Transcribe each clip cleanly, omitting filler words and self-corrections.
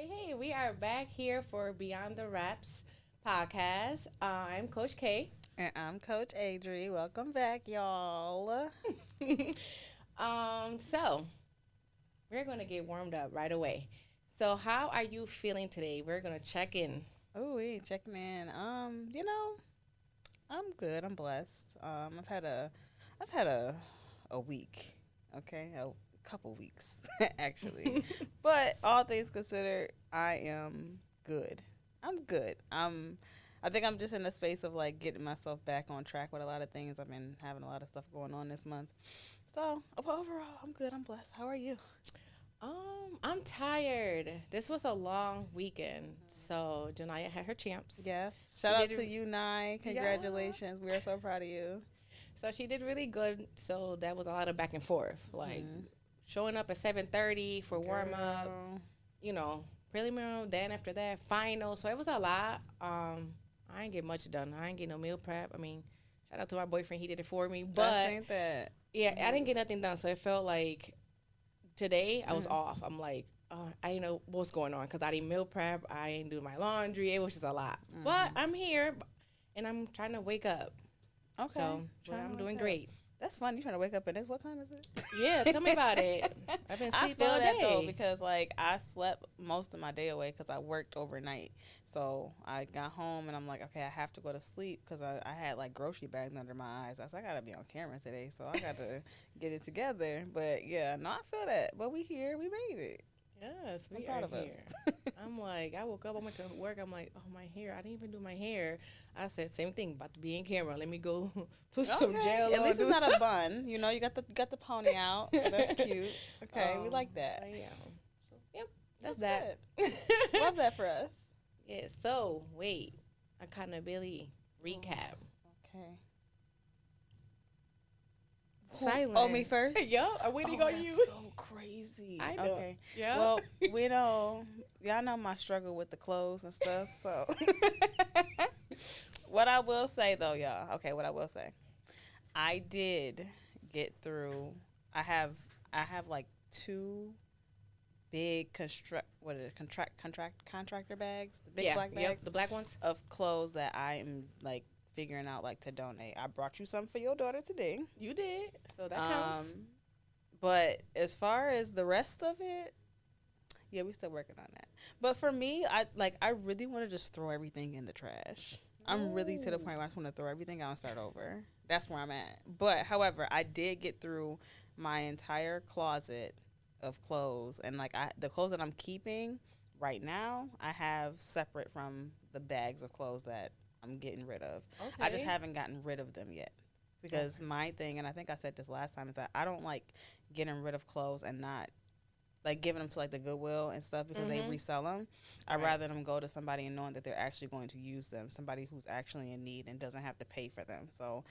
Hey, we are back here for Beyond the Raps podcast. I'm Coach K. And I'm Coach Adri. Welcome back, y'all. So we're gonna get warmed up right away. So, how are you feeling today? We're gonna check in. Oh, we ain't checking in. I'm good. I'm blessed. I've had a week. Okay, a couple weeks actually. But all things considered, I am good. I'm good. I think I'm just in the space of like getting myself back on track with a lot of things. I've been having a lot of stuff going on this month. So overall, I'm good. I'm blessed. How are you? I'm tired. This was a long weekend, so Janaya had her champs. Yes. She Shout out did. to you, Nye. Yeah. Congratulations. We are so proud of you. So she did really good. So that was a lot of back and forth, like Mhm. showing up at 7:30 for warm up. Girl. Preliminary. Then after that, final. So it was a lot. I ain't get much done. I ain't get no meal prep. I mean, shout out to my boyfriend. He did it for me. I But seen that. yeah, I didn't get nothing done. So it felt like today I was Mhm. off. I'm like, I didn't know what's going on because I didn't meal prep. I didn't do my laundry. It was just a lot. But I'm here and I'm trying to wake up. Okay. So but Trying to I'm wake doing up. great. That's fun. You trying to wake up at this? What time is it? Yeah, tell me about it. I've been I asleep feel all that though day. because like I slept most of my day away because I worked overnight. So I got home and I'm like, okay, I have to go to sleep because I had like grocery bags under my eyes. I said I gotta be on camera today, so I got to get it together. But yeah, no, I feel that. But we here, we made it. Yes, I'm we proud are of us. here. I'm like, I woke up, I went to work. I'm like, oh, my hair. I didn't even do my hair. I said, same thing, about to be in camera. Let me go put some gel At on. least do it's not some- a bun. You got the pony out. So that's cute. Okay, we like that. Yeah. So, yep, that's that. good. Love that for us. Yeah, so, wait. Accountability recap. Okay. Silent. Oh, me first? Yup, I'm waiting on that's you. so crazy. I know. Okay. Yeah. Well, y'all know my struggle with the clothes and stuff. So, what I will say though, y'all. Okay, what I will say, I did get through. I have, I have like two big contractor bags, the big black bags Yep, the black ones. of clothes that I am like figuring out like to donate. I brought you some for your daughter today. You did, so that counts. But as far as the rest of it, yeah, we still working on that. But for me, I really want to just throw everything in the trash. I'm really to the point where I just want to throw everything out and start over. That's where I'm at. But however, I did get through my entire closet of clothes, and like the clothes that I'm keeping right now, I have separate from the bags of clothes that I'm getting rid of. Okay. I just haven't gotten rid of them yet. Because my thing, and I think I said this last time, is that I don't like getting rid of clothes and not like giving them to like the Goodwill and stuff because they resell them. I'd rather them go to somebody and knowing that they're actually going to use them, somebody who's actually in need and doesn't have to pay for them. So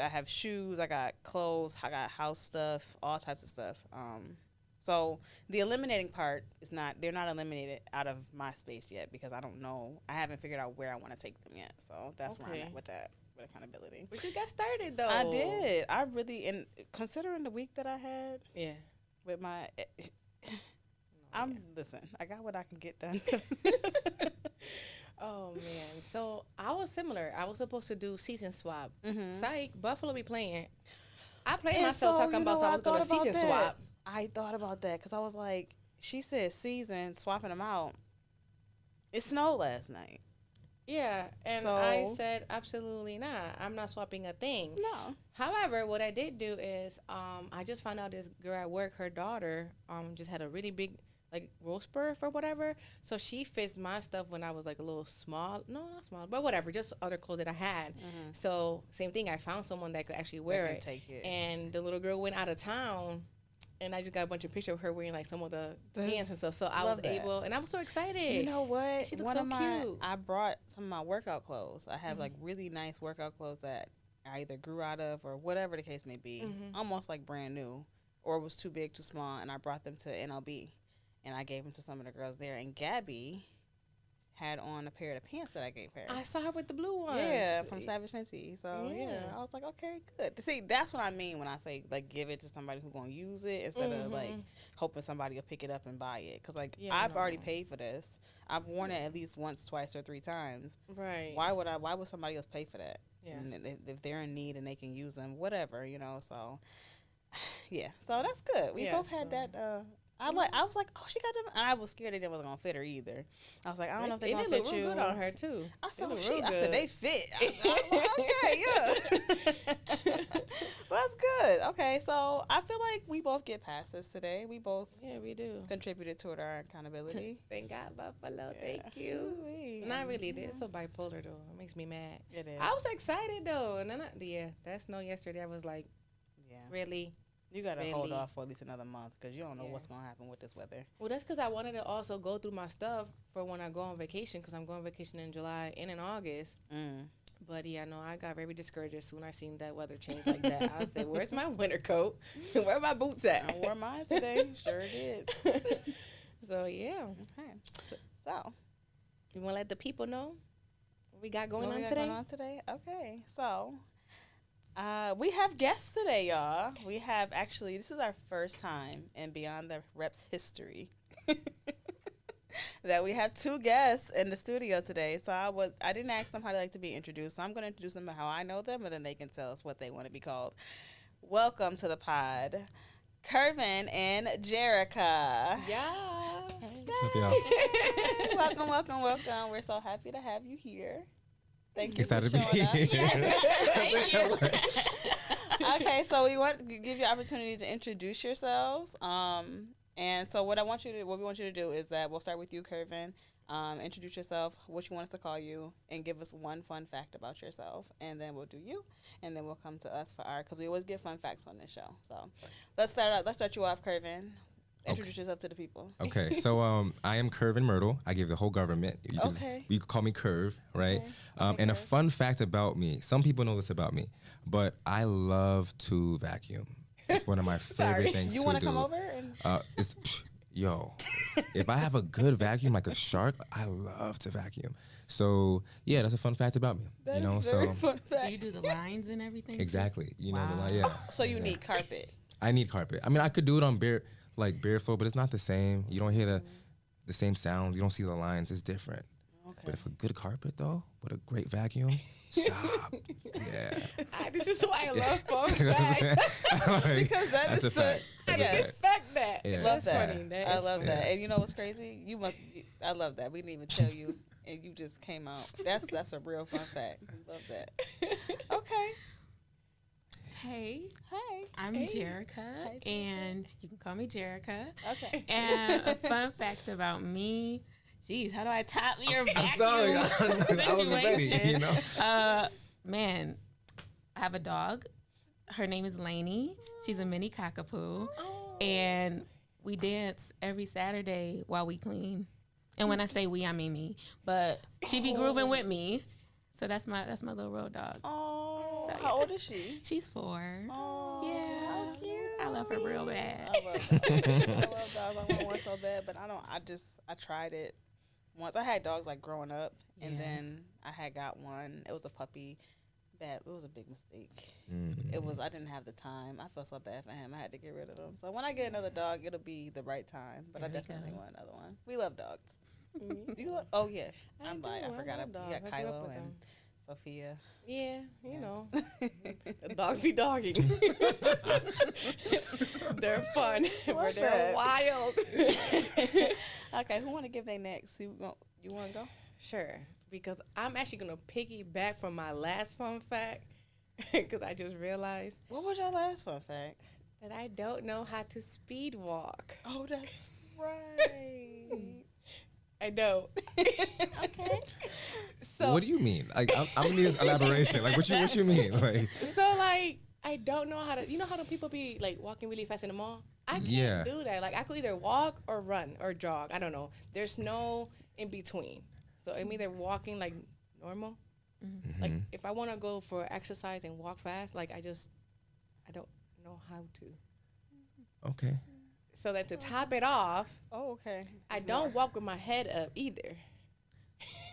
I have shoes, I got clothes, I got house stuff, all types of stuff. So the eliminating part is not, they're not eliminated out of my space yet because I don't know, I haven't figured out where I want to take them yet. So that's where I'm at with that. Accountability. But you got started though. I did. I really, and considering the week that I had, Yeah. with my, listen. I got what I can get done. Oh man. So I was similar. I was supposed to do season swap. Mhm. Psych. Buffalo be playing. I played And myself so, talking you about know, so I I was gonna thought about season that. swap. I thought about that because I was like, she said season swapping them out. It snowed last night. Yeah, and So- I said absolutely not. I'm not swapping a thing. No. However, what I did do is I just found out this girl at work, her daughter just had a really big like roast birth or whatever. So she fits my stuff when I was like a little small. No, not small, but whatever, just other clothes that I had. So same thing, I found someone that could actually wear can it. take it. And the little girl went out of town. And I just got a bunch of pictures of her wearing like some of the pants and stuff. So I was love that. able, and I was so excited. You know what? She looks so cute. I brought some of my workout clothes. I have like really nice workout clothes that I either grew out of or whatever the case may be, almost like brand new, or it was too big, too small, and I brought them to NLB, and I gave them to some of the girls there. And Gabby had on a pair of the pants that I gave her. I saw her with the blue ones. Yeah, from Savage Fenty. So yeah, I was like, okay, good. See, that's what I mean when I say like give it to somebody who's gonna use it instead of like hoping somebody will pick it up and buy it. Cause like I've already paid for this. I've worn it at least once, twice, or 3 times. Right. Why would somebody else pay for that? Yeah. And if they're in need and they can use them, whatever, you know. So yeah, so that's good. We both had that. I was like, oh, she got them. I was scared that it wasn't gonna fit her either. I was like, I don't know if they're gonna fit you. It did look real good on her too. I said, I said they fit. I was like, okay, yeah. So that's good. Okay, so I feel like we both get past this today. We both we do contributed toward our accountability. Thank God, Buffalo. Thank you. Not really. It's so bipolar though. It makes me mad. It is. I was excited though, and then that snow yesterday. I was like, really. You got to hold off for at least another month because you don't know what's going to happen with this weather. Well, that's because I wanted to also go through my stuff for when I go on vacation because I'm going on vacation in July and in August. But, yeah, no, I got very discouraged as soon as I seen that weather change like that. I said, where's my winter coat? Where are my boots at? I wore mine today. Sure did. So, yeah. Okay. So, you want to let the people know what we got going on today? Okay. So, we have guests today, y'all. We have this is our first time in Beyond the Reps history that we have 2 guests in the studio today. So I didn't ask them how they like to be introduced. So I'm going to introduce them how I know them, and then they can tell us what they want to be called. Welcome to the pod, Kervin and Jerica. Yeah. What's up, y'all? Welcome. We're so happy to have you here. Thank you for showing up. Thank you. Okay, so we want to give you an opportunity to introduce yourselves. And so what we want you to do is that we'll start with you, Kervin. Introduce yourself, what you want us to call you, and give us one fun fact about yourself. And then we'll do you, and then we'll come to us for because we always give fun facts on this show. So let's start you off, Kervin. Introduce yourself to the people. Okay, so I am Kervin Myrtle. I give the whole government. You can call me Curve, right? And Curve. A fun fact about me, some people know this about me, but I love to vacuum. It's one of my favorite things to do. You want to come over? If I have a good vacuum, like a shark, I love to vacuum. So, yeah, that's a fun fact about me. That is very fun fact. Do you do the lines and everything? Exactly. You know the line, yeah. So you need carpet. I need carpet. I mean, I could do it on bare floor, but it's not the same. You don't hear the same sound. You don't see the lines. It's different. Okay. But if a good carpet though, with a great vacuum, stop. Yeah. This is why I love fun facts. Because that's a fact. I respect that. Yeah. Love that. Funny. I love that. And you know what's crazy? I love that. We didn't even tell you, and you just came out. That's a real fun fact. Love that. Okay. Hey, I'm Jerica, Hi, and you can call me Jerica. Okay. And a fun fact about me, geez, how do I top your vacuum I was ready, you know? Man, I have a dog. Her name is Lainey. She's a mini cockapoo, and we dance every Saturday while we clean. And when I say we, I mean me. But she be grooving with me. So that's my little road dog. Oh, so, yeah. How old is she? She's 4. Oh, yeah, how cute. I love her real bad. I love dogs. I want one so bad, but I tried it once. I had dogs like growing up, and then I had got one. It was a puppy. It was a big mistake. I didn't have the time. I felt so bad for him. I had to get rid of him. So when I get another dog, it'll be the right time. But I definitely want another one. We love dogs. Oh yeah, I forgot. You got Kylo and Sophia. Yeah, you know, dogs be dogging. They're fun, but they're wild. Okay, who want to give their next? You want to go? Sure, because I'm actually gonna piggyback from my last fun fact because I just realized. What was your last fun fact? That I don't know how to speed walk. Oh, that's right. I know. Okay. So what do you mean? Like, I'm need elaboration. Like, what you mean? Like, so like, I don't know how to. You know how the people be like walking really fast in the mall? I can't do that. Like, I could either walk or run or jog. I don't know. There's no in between. So I'm either walking like normal. Mm-hmm. Like, if I want to go for exercise and walk fast, like I don't know how to. Okay. So that to top it off, okay, I don't walk with my head up either.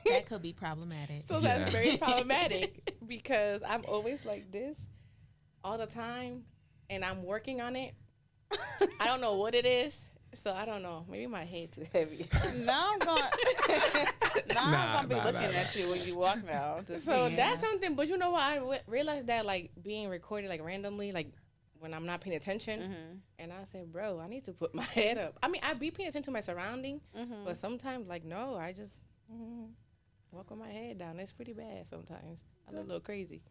That could be problematic. So that's very problematic because I'm always like this all the time, and I'm working on it. I don't know what it is, so I don't know. Maybe my head too heavy. Now I'm gonna be looking at you when you walk now. So that's something. But you know what? I realized that like being recorded like randomly, like when I'm not paying attention, and I said, bro, I need to put my head up. I mean, I be paying attention to my surrounding, but sometimes like no, I just walk with my head down. It's pretty bad sometimes. I look a little crazy.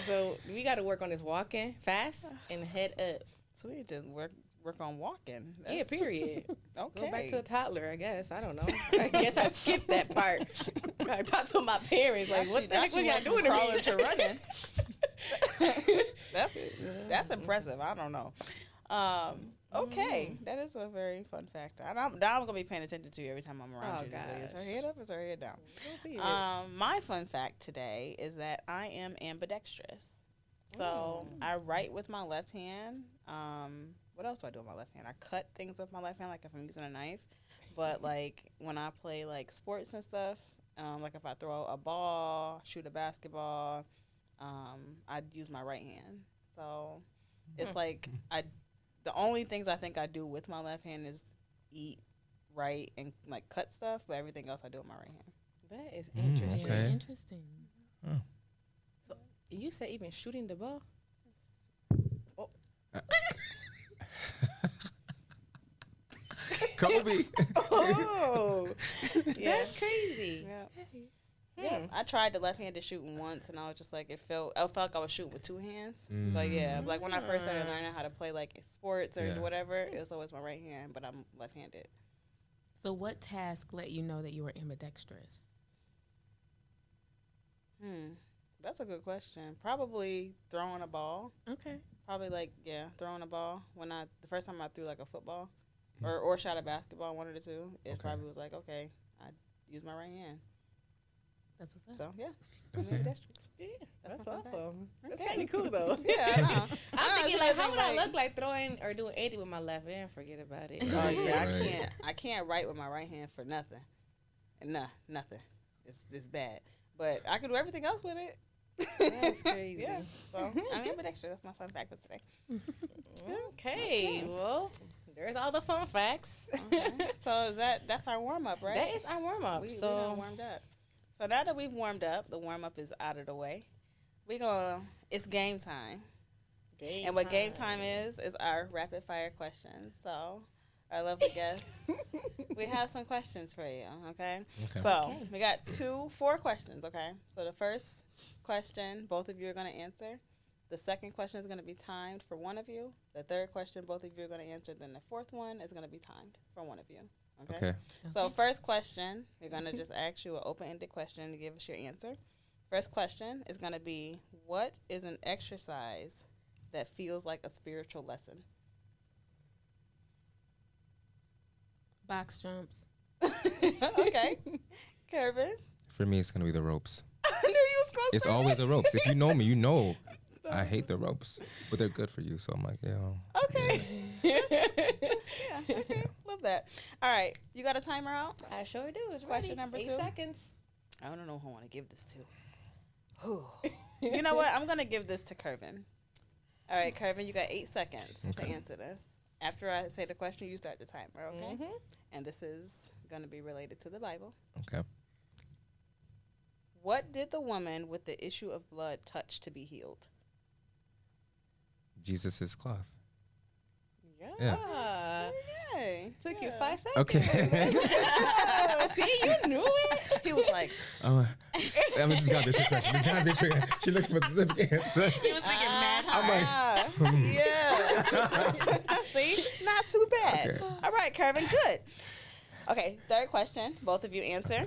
So we got to work on this walking fast and head up. So we just work on walking. Yeah, period. Okay. Go back to a toddler, I guess. I don't know. I guess I skipped that part. I talked to my parents like, what the heck was y'all doing to me? To running. That's impressive. I don't know. Okay, that is a very fun fact. Now I'm gonna be paying attention to you every time I'm around you. Is her head up? Is her head down? My fun fact today is that I am ambidextrous. So I write with my left hand. What else do I do with my left hand? I cut things with my left hand, like if I'm using a knife. But like when I play like sports and stuff, like if I throw a ball, shoot a basketball, I'd use my right hand. So it's like the only things I think I do with my left hand is eat, write, and like cut stuff, but everything else I do with my right hand. That is interesting. Very interesting. Oh. So you said even shooting the ball? Oh. Kobe. Oh, that's crazy. Yeah. Yeah, I tried the left-handed shooting once, and I was just like, I felt like I was shooting with two hands. But yeah, like when I first started learning how to play like sports or whatever, it was always my right hand, but I'm left-handed. So what task let you know that you were ambidextrous? That's a good question. Probably throwing a ball. Okay. Probably throwing a ball. The first time I threw like a football or shot a basketball, one of the two, it probably was like, okay, I use my right hand. That's what's up. So yeah, I'm ambidextrous. Yeah, that's my awesome. That's Okay. kind of cool though. Yeah, I know. I'm thinking like, how would I look like throwing or doing anything with my left hand? Forget about it. Oh yeah, Right. I can't write with my right hand for nothing. Nothing. It's bad. But I can do everything else with it. That's crazy. Yeah. So I'm ambidextrous. That's my fun fact for today. Okay, well, there's all the fun facts. Okay. So that's our warm up, right? That is our warm up. We So done warmed up. So now that we've warmed up, the warm up is out of the way. It's game time. And what game time is our rapid fire questions. So our lovely guests, we have some questions for you, okay? So we got 4 questions, okay? So the first question, both of you are going to answer. The second question is going to be timed for one of you. The third question, both of you are going to answer. Then the fourth one is going to be timed for one of you. Okay. So first question, we're going to just ask you an open-ended question to give us your answer. First question is going to be, what is an exercise that feels like a spiritual lesson? Box jumps. Okay. Kervin? For me, it's going to be the ropes. I knew you was going to It's always the ropes. If you know me, you know I hate the ropes, but they're good for you. So I'm like, yeah. Okay. Yeah, okay. Love that. All right. You got a timer out? I sure do. It's Question ready. number 2. 8 seconds. I don't know who I want to give this to. You know what? I'm going to give this to Kervin. All right, Kervin, you got 8 seconds to answer this. After I say the question, you start the timer, okay? And this is going to be related to the Bible. Okay. What did the woman with the issue of blood touch to be healed? Jesus' cloth. Yeah. Okay. Took you 5 seconds. Okay. See, you knew it. He was like, I mean, this got to be a trick question. This got to be a trick. She looking for a specific answer. He was thinking math. I'm like, yeah. See? Not too bad. Okay. All right, Kervin, good. Okay, third question. Both of you answer.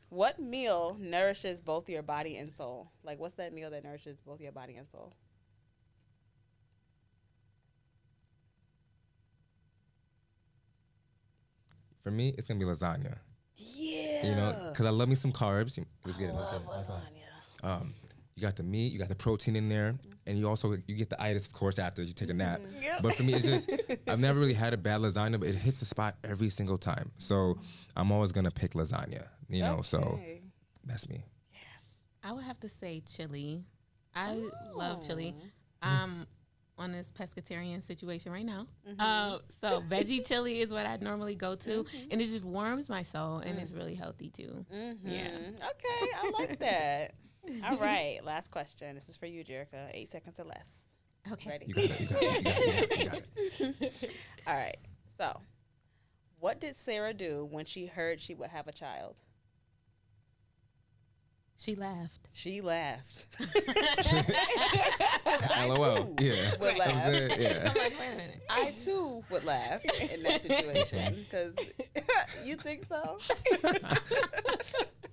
What meal nourishes both your body and soul? Like, what's that meal that nourishes both your body and soul? For me, it's going to be lasagna. Yeah. You know, because I love me some carbs. Let's get it. Love lasagna. you got the meat, you got the protein in there, and you get the itis, of course, after you take a nap. Yep. But for me, it's just, I've never really had a bad lasagna, but it hits the spot every single time. So I'm always gonna pick lasagna, you know. So that's me. I would have to say chili. I love chili. I'm on this pescatarian situation right now. So veggie chili is what I normally go to, and it just warms my soul, and it's really healthy too. Yeah. Okay, I like that. All right, last question. This is for you, Jerica. 8 seconds or less. Okay. Ready? You got it. All right. So, what did Sarah do when she heard she would have a child? She laughed. She laughed. LOL. Yeah. Would laugh. Yeah. I'm like, wait a minute. I too would laugh in that situation because you think so.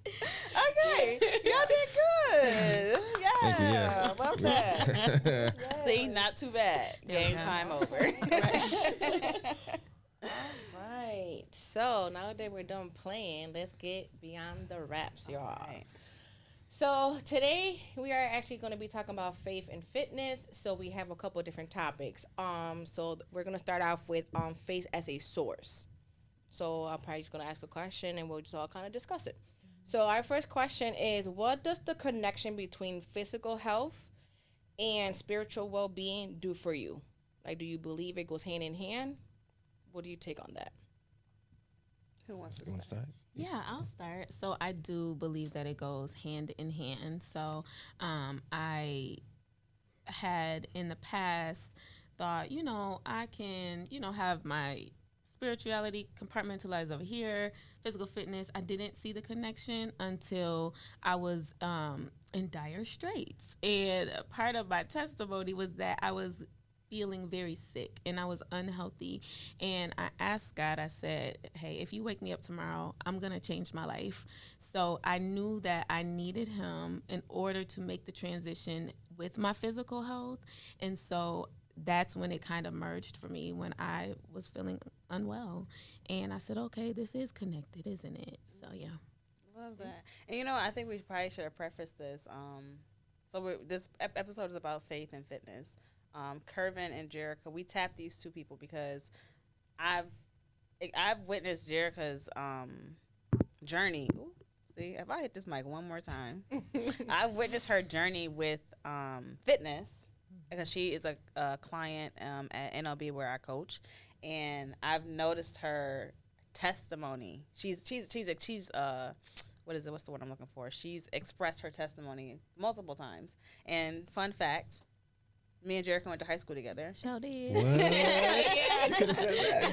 Okay, y'all did good. Yeah, love that. See, not too bad. Game time over. Right. So now that we're done playing, let's get beyond the raps, y'all. Right. So today we are actually going to be talking about faith and fitness. So we have a couple of different topics. So we're going to start off with faith as a source. So I'm probably just going to ask a question and we'll just all kind of discuss it. So our first question is, what does the connection between physical health and spiritual well-being do for you? Like, do you believe it goes hand in hand? What do you take on that? Who wants to You want to start? start? Yeah, I'll start. So I do believe that it goes hand in hand. So I had in the past thought, I can, have my spirituality compartmentalized over here, physical fitness. I didn't see the connection until I was in dire straits. And part of my testimony was that I was feeling very sick and I was unhealthy, and I asked God, I said, hey, if you wake me up tomorrow, I'm gonna change my life. So I knew that I needed him in order to make the transition with my physical health. And so that's when it kind of merged for me, when I was feeling unwell, and I said, okay, this is connected, isn't it? So yeah. Love that. And I think we probably should have prefaced this. This episode is about faith and fitness. Kervin and Jerica, we tapped these two people because I've witnessed Jerica's journey. Ooh, see, if I hit this mic one more time, I've witnessed her journey with fitness because she is a client at NLB where I coach, and I've noticed her testimony. She's what's the word I'm looking for? She's expressed her testimony multiple times. And fun fact, me and Jerica went to high school together. Sure did. What? Yeah. Could have said that.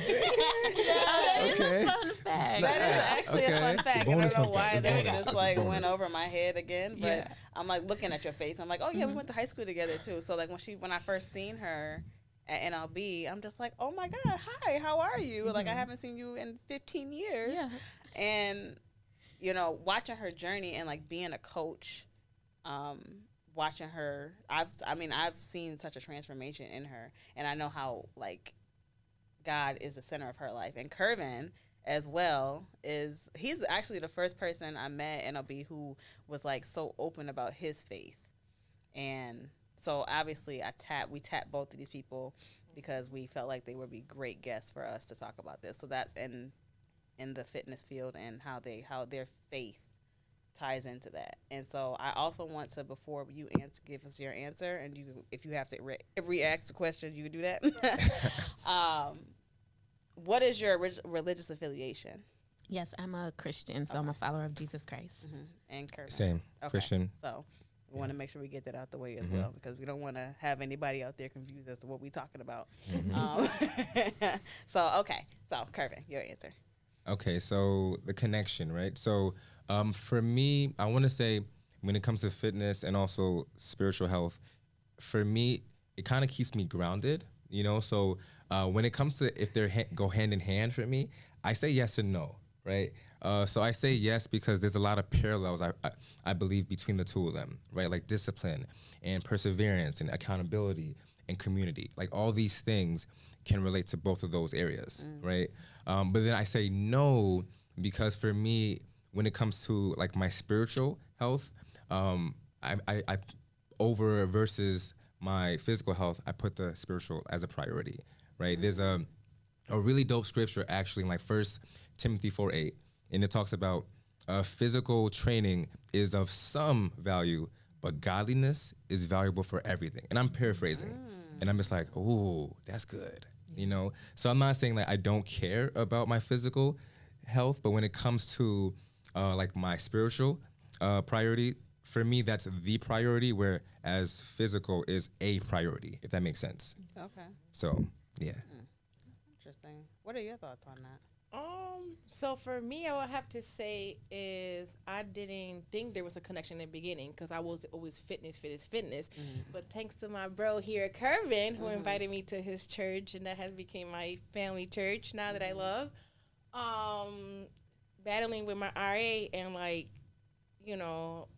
That is Okay. a fun fact. That is actually a fun fact. Bonus I don't know fun why fact. that Bonus. just went over my head again. But Yeah. I'm like looking at your face. I'm like, oh yeah, we went to high school together too. So like when I first seen her at NLB, I'm just like, oh my God, hi, how are you? Like I haven't seen you in 15 years. Yeah. And watching her journey and like being a coach, watching her, I've seen such a transformation in her, and I know how like God is the center of her life. And Kervin as well he's actually the first person I met in NLB who was like so open about his faith. And so obviously we tapped both of these people because we felt like they would be great guests for us to talk about this. So that in the fitness field and how their faith ties into that. And so I also want to, before you give us your answer, and if you have to re-ask the question, you can do that. What is your religious affiliation? Yes, I'm a Christian, so I'm a follower of Jesus Christ. Mm-hmm. And Kirk. Same. Okay. Christian. So we want to make sure we get that out the way as well, because we don't want to have anybody out there confused as to what we're talking about. So Kervin, your answer. Okay, so the connection, right? So for me, I want to say when it comes to fitness and also spiritual health, for me, it kind of keeps me grounded, So when it comes to if they go hand in hand for me, I say yes and no, right? So I say yes because there's a lot of parallels, I believe, between the two of them, right? Like discipline and perseverance and accountability and community. Like all these things can relate to both of those areas, right? But then I say no because for me, when it comes to like my spiritual health, I over versus my physical health, I put the spiritual as a priority, right? There's a really dope scripture actually in like 1 Timothy 4:8, and it talks about physical training is of some value, but godliness is valuable for everything. And I'm paraphrasing, and I'm just like, oh, that's good, you know? So I'm not saying that I don't care about my physical health, but when it comes to like my spiritual priority, for me, that's the priority, whereas physical is a priority, if that makes sense. Okay. So, yeah. Interesting. What are your thoughts on that? So for me, I would have to say is I didn't think there was a connection in the beginning because I was always fitness. But thanks to my bro here, Kervin, who invited me to his church, and that has become my family church now that I love. Battling with my RA and like, you know,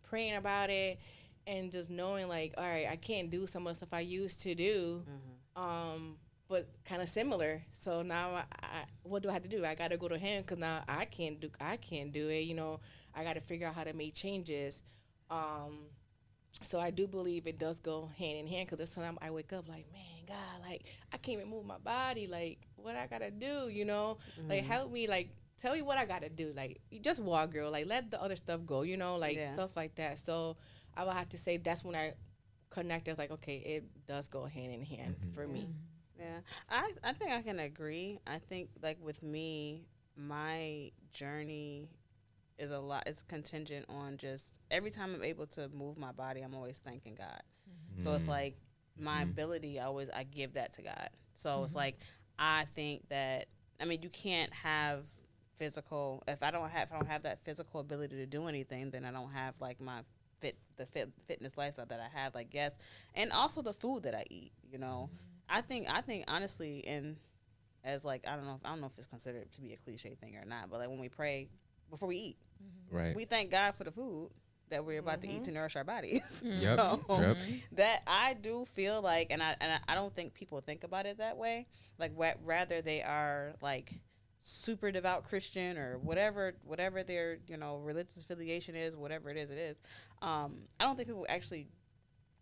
praying about it and just knowing like, all right, I can't do some of the stuff I used to do. But kind of similar. So now, what do I have to do? I got to go to him because now I can't do it. You know, I got to figure out how to make changes. So I do believe it does go hand in hand because there's times I wake up like, man, God, like I can't even move my body. Like, what I gotta do? You know, like help me. Like, tell me what I gotta do. Like, you just walk, girl. Like, let the other stuff go. You know, like stuff like that. So I would have to say that's when I connected. I was like, okay, it does go hand in hand for me. Yeah, I think I can agree. I think like with me, my journey is it's contingent on just every time I'm able to move my body, I'm always thanking God. So it's like my ability, I give that to God. So it's like I think that you can't have physical if I don't have that physical ability to do anything, then I don't have like my fitness lifestyle that I have, like yes, and also the food that I eat, you know. I think honestly, and as like I don't know if it's considered to be a cliche thing or not, but like when we pray before we eat, right, we thank God for the food that we're about to eat to nourish our bodies. Yep. So that I do feel like, and I don't think people think about it that way. Like rather they are like super devout Christian or whatever their religious affiliation is, whatever it is. I don't think people actually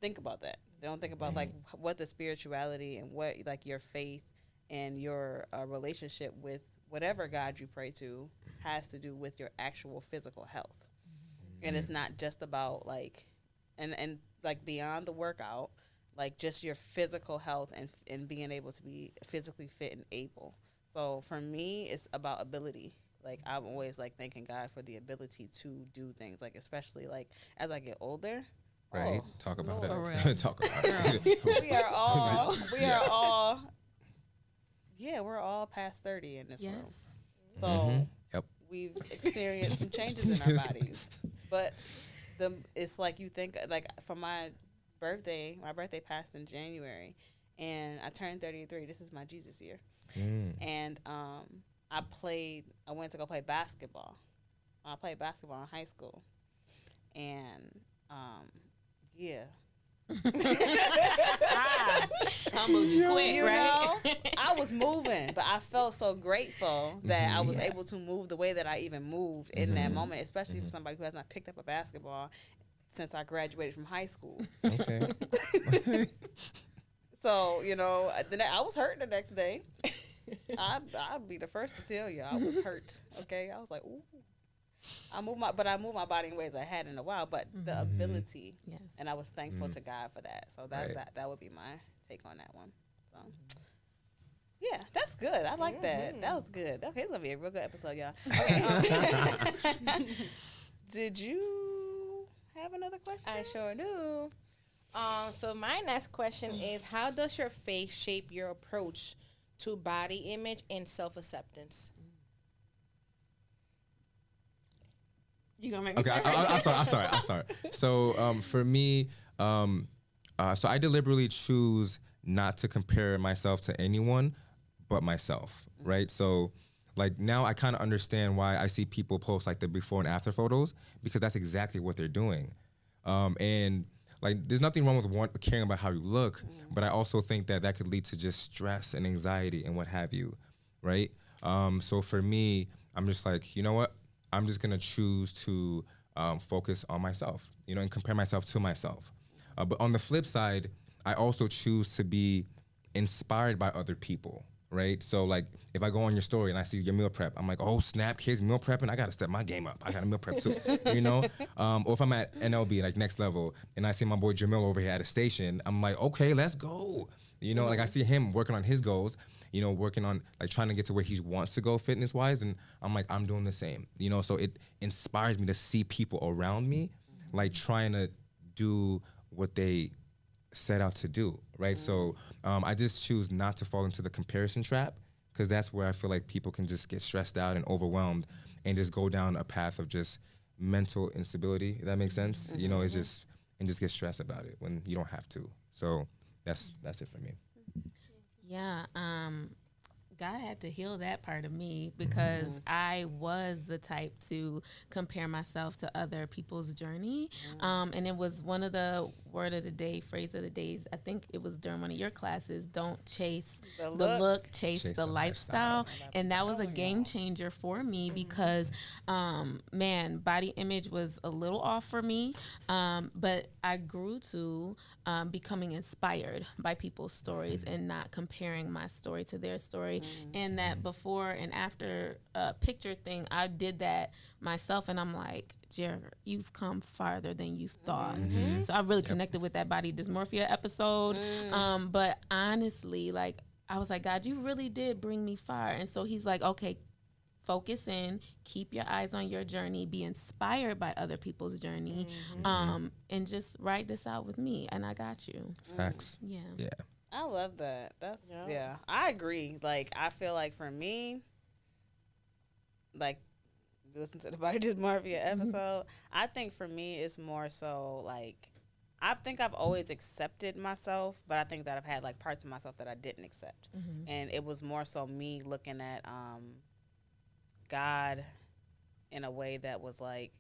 think about that. They don't think about like what the spirituality and what like your faith and your relationship with whatever God you pray to has to do with your actual physical health. And it's not just about like and like beyond the workout, like just your physical health and being able to be physically fit and able. So for me, it's about ability. Like I'm always like thanking God for the ability to do things, like especially like as I get older. Right. Talk about that. Talk about it. We're all past 30 in this room. So we've experienced some changes in our bodies. But it's like you think like for my birthday passed in January and I turned 33. This is my Jesus year. And I went to go play basketball. I played basketball in high school. And quick, right? I was moving, but I felt so grateful that I was able to move the way that I even moved in that moment, especially for somebody who has not picked up a basketball since I graduated from high school. Okay. So, I was hurt the next day. I'd be the first to tell you I was hurt. Okay. I was like, ooh. I moved my body in ways I hadn't in a while, but the ability, and I was thankful to God for that. So that would be my take on that one. So, yeah, that's good. I like that. That was good. Okay, it's gonna be a real good episode, y'all. Okay, did you have another question? I sure do. So my next question is: how does your faith shape your approach to body image and self-acceptance? You gonna make me okay? I'll start. So for me, so I deliberately choose not to compare myself to anyone but myself, right? So like now I kind of understand why I see people post like the before and after photos, because that's exactly what they're doing. And like there's nothing wrong with caring about how you look, but I also think that could lead to just stress and anxiety and what have you, right? So for me, I'm just like, you know what? I'm just gonna choose to focus on myself, and compare myself to myself. But on the flip side, I also choose to be inspired by other people, right? So like if I go on your story and I see your meal prep, I'm like, oh snap, kids meal prepping, I gotta step my game up. I gotta meal prep too, Or if I'm at NLB, like next level, and I see my boy Jamil over here at a station, I'm like, okay, let's go. Like I see him working on his goals, working on like trying to get to where he wants to go fitness wise. And I'm like, I'm doing the same, so it inspires me to see people around me, like trying to do what they set out to do, right? So I just choose not to fall into the comparison trap, because that's where I feel like people can just get stressed out and overwhelmed and just go down a path of just mental instability, if that makes sense. It's just, and just get stressed about it when you don't have to. So that's it for me. Yeah, God had to heal that part of me, because I was the type to compare myself to other people's journey. And it was one of the word of the day, phrase of the days. I think it was during one of your classes, don't chase the look, chase the lifestyle. And that was a game changer for me, because, man, body image was a little off for me. But I grew to becoming inspired by people's stories and not comparing my story to their story. And that before and after picture thing, I did that myself, and I'm like, Jared, you've come farther than you thought. So I really connected with that body dysmorphia episode. But honestly, like, I was like, God, you really did bring me far. And so he's like, okay, focus in, keep your eyes on your journey, be inspired by other people's journey, and just ride this out with me, and I got you. Facts. Yeah. I love that. That's I agree. Like, I feel like for me, like, listen to the body dysmorphia episode, I think for me it's more so like, I think I've always accepted myself, but I think that I've had like parts of myself that I didn't accept. And it was more so me looking at God in a way that was like,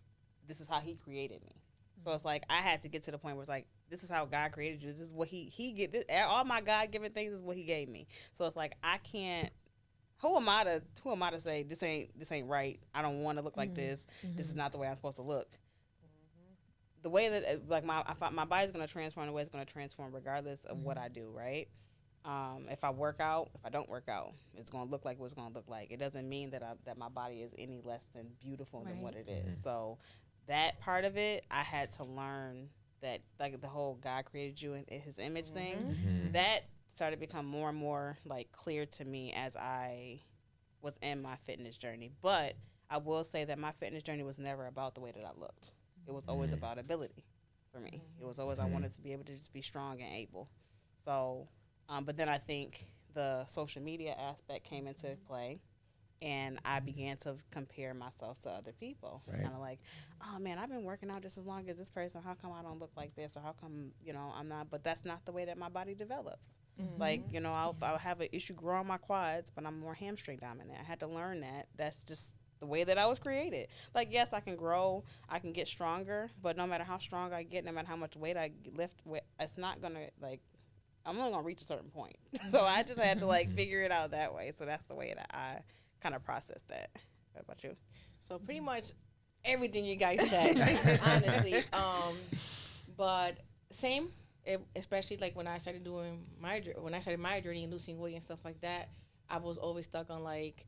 this is how he created me. So it's like I had to get to the point where it's like, this is how God created you. This is what he get. This, all my God-given things is what he gave me. So it's like, I can't. Who am I to say this ain't right? I don't want to look like this. This is not the way I'm supposed to look. The way that like my body's gonna transform, the way it's gonna transform regardless of what I do, right? If I work out, if I don't work out, it's gonna look like what it's gonna look like. It doesn't mean that my body is any less than beautiful than what it is. So that part of it, I had to learn that, like the whole God created you in his image thing, that started to become more and more like clear to me as I was in my fitness journey. But I will say that my fitness journey was never about the way that I looked. It was always about ability for me. It was always I wanted to be able to just be strong and able. So, but then I think the social media aspect came into play, and I began to compare myself to other people. It's kind of like, oh man, I've been working out just as long as this person. How come I don't look like this? Or how come, I'm not? But that's not the way that my body develops. Like, I'll have an issue growing my quads, but I'm more hamstring dominant. I had to learn that. That's just the way that I was created. Like, yes, I can grow, I can get stronger, but no matter how strong I get, no matter how much weight I lift, it's not gonna, like, I'm only gonna reach a certain point. So I just had to like figure it out that way. So that's the way that I kind of processed that. What about you? So pretty much everything you guys said, honestly. But same, especially like when I started my journey and losing weight and stuff like that, I was always stuck on like,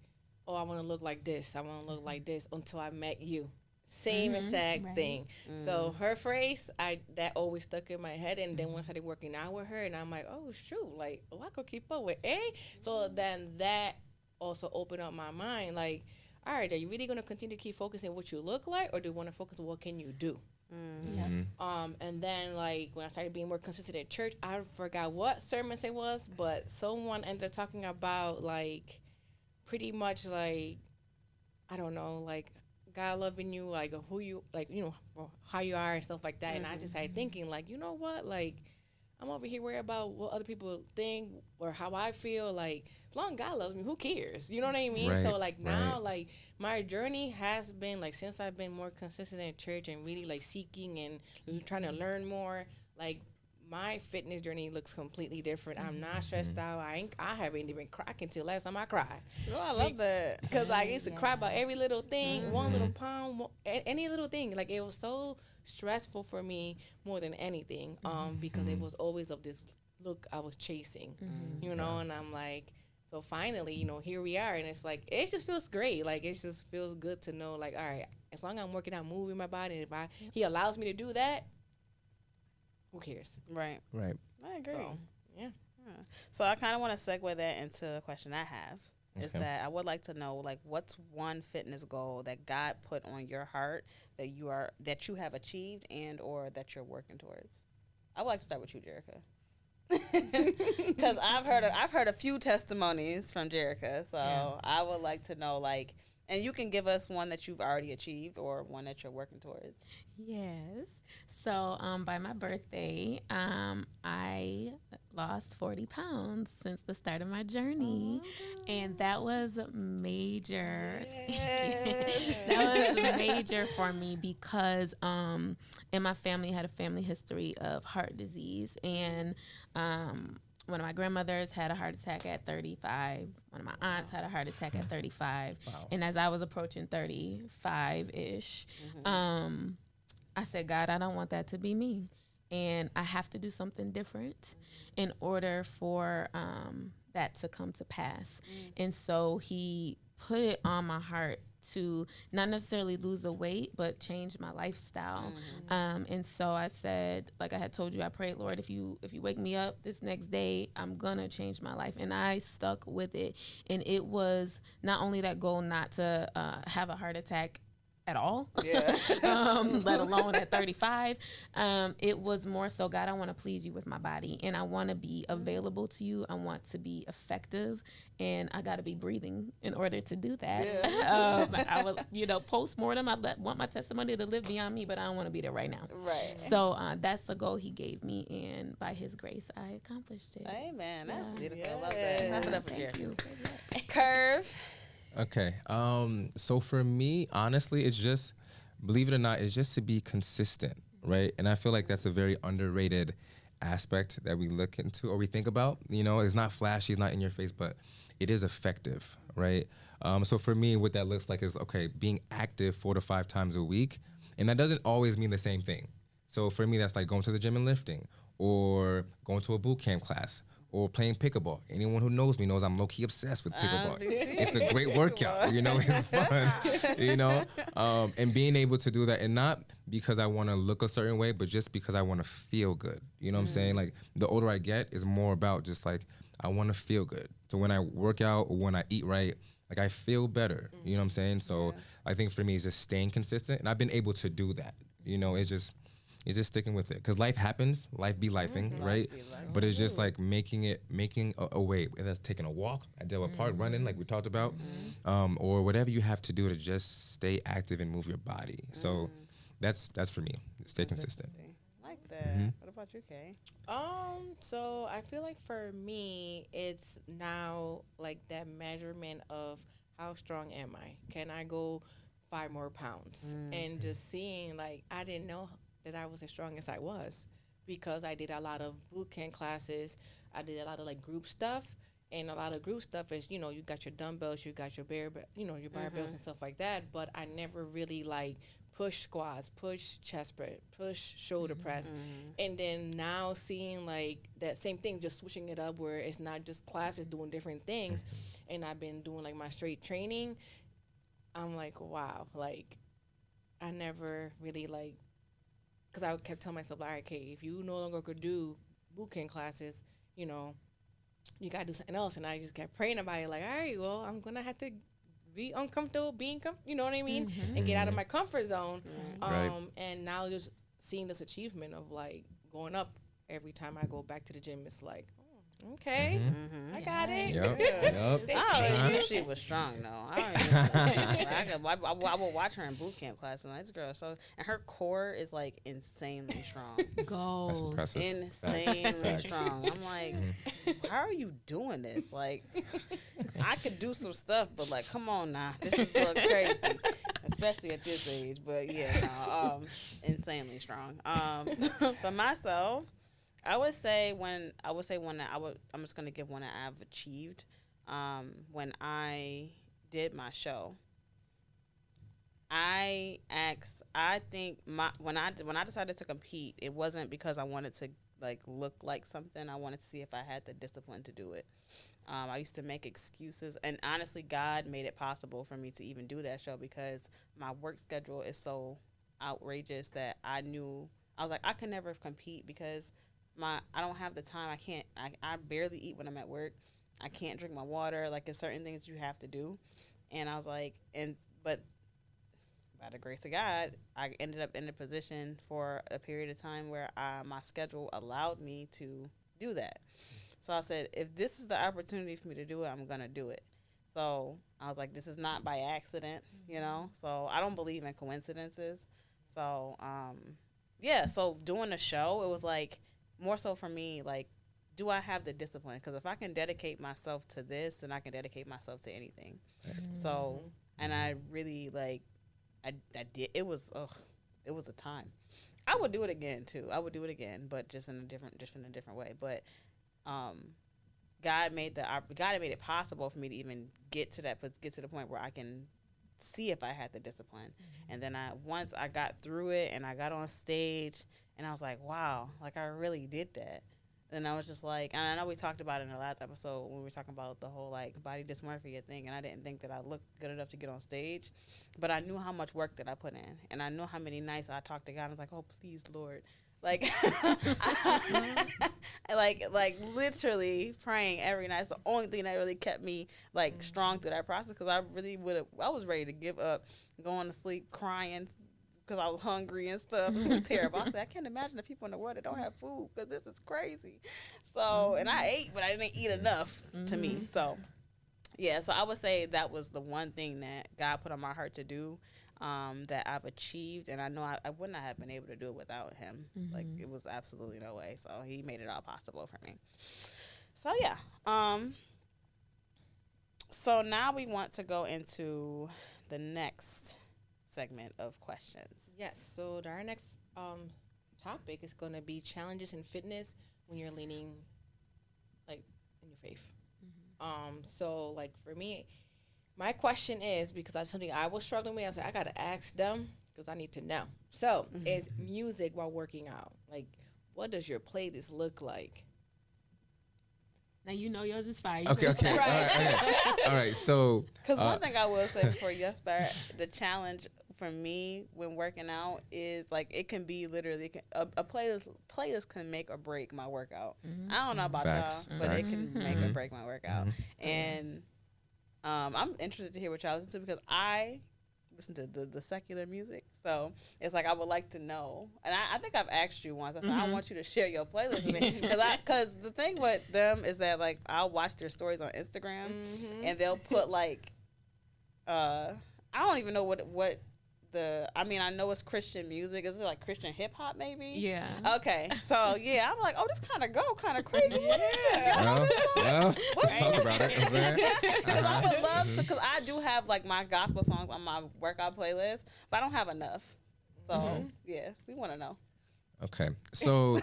oh, I want to look like this. I want to look like this until I met you. Same exact thing. So her phrase, that always stuck in my head. And then when I started working out with her, and I'm like, oh, shoot, like, oh, I could keep up with A. So then that also opened up my mind. Like, all right, are you really going to continue to keep focusing on what you look like, or do you want to focus on what can you do? And then, like, when I started being more consistent at church, I forgot what sermon it was, but someone ended up talking about, like, pretty much, like, I don't know, like, God loving you, like, who you, like, how you are and stuff like that. And I just started thinking, like, you know what, like, I'm over here worried about what other people think or how I feel. Like, as long as God loves me, who cares? You know what I mean? So, like, now, like, my journey has been, like, since I've been more consistent in church and really, like, seeking and trying to learn more, like, my fitness journey looks completely different. I'm not stressed out. I haven't even cried until last time I cried. Oh, I love that. Because I used to cry about every little thing, one little pound, any little thing. Like, it was so stressful for me more than anything, because it was always of this look I was chasing, you know, and I'm like, so finally, you know, here we are, and it's like, it just feels great. Like, it just feels good to know, like, all right, as long as I'm working out, moving my body, and if he allows me to do that, who cares? Right. Right. I agree. So, yeah. So I kind of want to segue that into a question I have. Is Okay. that I would like to know, like, what's one fitness goal that God put on your heart that you have achieved and or that you're working towards? I would like to start with you, Jerica. Because I've heard a few testimonies from Jerica, so I would like to know, like, and you can give us one that you've already achieved or one that you're working towards. Yes. So by my birthday, I lost 40 pounds since the start of my journey. And that was major. That was major for me because in my family, I had a family history of heart disease. And one of my grandmothers had a heart attack at 35. One of my aunts had a heart attack at 35. Wow. And as I was approaching 35-ish, I said, God, I don't want that to be me. And I have to do something different in order for that to come to pass. And so he put it on my heart to not necessarily lose the weight, but change my lifestyle. And so I said, like I had told you, I prayed, Lord, if you wake me up this next day, I'm gonna change my life. And I stuck with it. And it was not only that goal not to have a heart attack at all, let alone at 35. It was more so, God, I want to please you with my body, and I want to be available to you. I want to be effective, and I got to be breathing in order to do that. I would, post-mortem, I want my testimony to live beyond me, but I don't want to be there right now. Right. So that's the goal he gave me, and by his grace, I accomplished it. Amen. That's beautiful. I love that. Clap it up for Thank you. Curve. Okay. So for me, honestly, it's just, believe it or not, it's just to be consistent, right? And I feel like that's a very underrated aspect that we look into or we think about. You know, it's not flashy, it's not in your face, but it is effective, right? So for me, what that looks like is, okay, being active 4 to 5 times a week. And that doesn't always mean the same thing. So for me, that's like going to the gym and lifting, or going to a boot camp class, or playing pickleball. Anyone who knows me knows I'm low-key obsessed with pickleball. It's a great workout, you know, it's fun, you know? And being able to do that, and not because I wanna look a certain way, but just because I wanna feel good. You know what I'm saying? Like, the older I get, is more about just like, I wanna feel good. So when I work out or when I eat right, like, I feel better, you know what I'm saying? So I think for me, it's just staying consistent, and I've been able to do that. You know, it's just sticking with it, because life happens, life be lifing, right? But it's just like making a way. Whether that's taking a walk, I did a part running, like we talked about, or whatever you have to do to just stay active and move your body. So that's for me. Stay consistent. Like that. What about you, Kay? So I feel like for me, it's now like that measurement of how strong am I? Can I go 5 more pounds? And just seeing, like, I didn't know that I was as strong as I was, because I did a lot of boot camp classes. I did a lot of like group stuff, and a lot of group stuff is, you know, you got your dumbbells, you got your your barbells and stuff like that. But I never really like push squats, push chest press, push shoulder press. And then now seeing like that same thing, just switching it up where it's not just classes doing different things. And I've been doing like my straight training. I'm like, wow, like I never really like, because I kept telling myself, all right, Kay, if you no longer could do boot camp classes, you know, you got to do something else. And I just kept praying about it, like, all right, well, I'm going to have to be uncomfortable, you know what I mean? And get out of my comfort zone. Right. And now just seeing this achievement of, like, going up every time I go back to the gym, it's like, oh, okay, I got it. Yep. I always knew she was strong, though. I will watch her in boot camp class, and this girl, and her core is like insanely strong. That's impressive. Insanely strong. I'm like, how are you doing this? Like, I could do some stuff, but like, come on now, this is a little crazy, especially at this age. But yeah, no, insanely strong. For myself, I'm just gonna give one that I've achieved. When I did my show, I think when I decided to compete, it wasn't because I wanted to like look like something. I wanted to see if I had the discipline to do it. I used to make excuses, and honestly, God made it possible for me to even do that show because my work schedule is so outrageous that I was like, I can never compete because I don't have the time. I barely eat when I'm at work. I can't drink my water. Like, there's certain things you have to do, and I was like, but by the grace of God, I ended up in a position for a period of time where my schedule allowed me to do that. So I said, if this is the opportunity for me to do it, I'm going to do it. So I was like, this is not by accident, you know? So I don't believe in coincidences. So, so doing the show, it was like more so for me, like, do I have the discipline? Because if I can dedicate myself to this, then I can dedicate myself to anything. So, and I really, like, I did. It was a time. I would do it again, too. I would do it again, but just in a different way. But God made it possible for me to even get to the point where I can see if I had the discipline. And then once I got through it and I got on stage and I was like, wow, like I really did that. And I was just like, and I know we talked about it in the last episode when we were talking about the whole like body dysmorphia thing, and I didn't think that I looked good enough to get on stage, but I knew how much work that I put in, and I knew how many nights I talked to God. I was like, oh please, Lord, like, like literally praying every night. It's the only thing that really kept me like strong through that process, because I was ready to give up, going to sleep crying, because I was hungry and stuff. It was terrible. I said, I can't imagine the people in the world that don't have food, because this is crazy. So, and I ate, but I didn't eat enough to me. So, yeah, so I would say that was the one thing that God put on my heart to do, that I've achieved. And I know I would not have been able to do it without him. Like, it was absolutely no way. So he made it all possible for me. So, yeah. So now we want to go into the next segment of questions. Yes. So our next topic is going to be challenges in fitness when you're leaning, like, in your faith. So like for me, my question is, because that's something I was struggling with. I was like, I gotta ask them because I need to know. So is music while working out, like, what does your playlist look like? Now you know yours is fire. Okay. All right. So, because one thing I will say before you start, the challenge for me when working out is like it can be literally a playlist can make or break my workout. I don't know about y'all, but it can make or break my workout. And I'm interested to hear what y'all listen to, because I listen to the secular music. So it's like I would like to know, and I think I've asked you once. I said, I want you to share your playlist with me, because the thing with them is that like I'll watch their stories on Instagram, and they'll put like I don't even know what I know it's Christian music. Is it like Christian hip hop maybe? Yeah. Okay. So yeah, I'm like, oh, this kind of crazy. What is this? Well, let's talk about it. Because I would love to, because I do have like my gospel songs on my workout playlist, but I don't have enough. So yeah, we want to know. Okay. So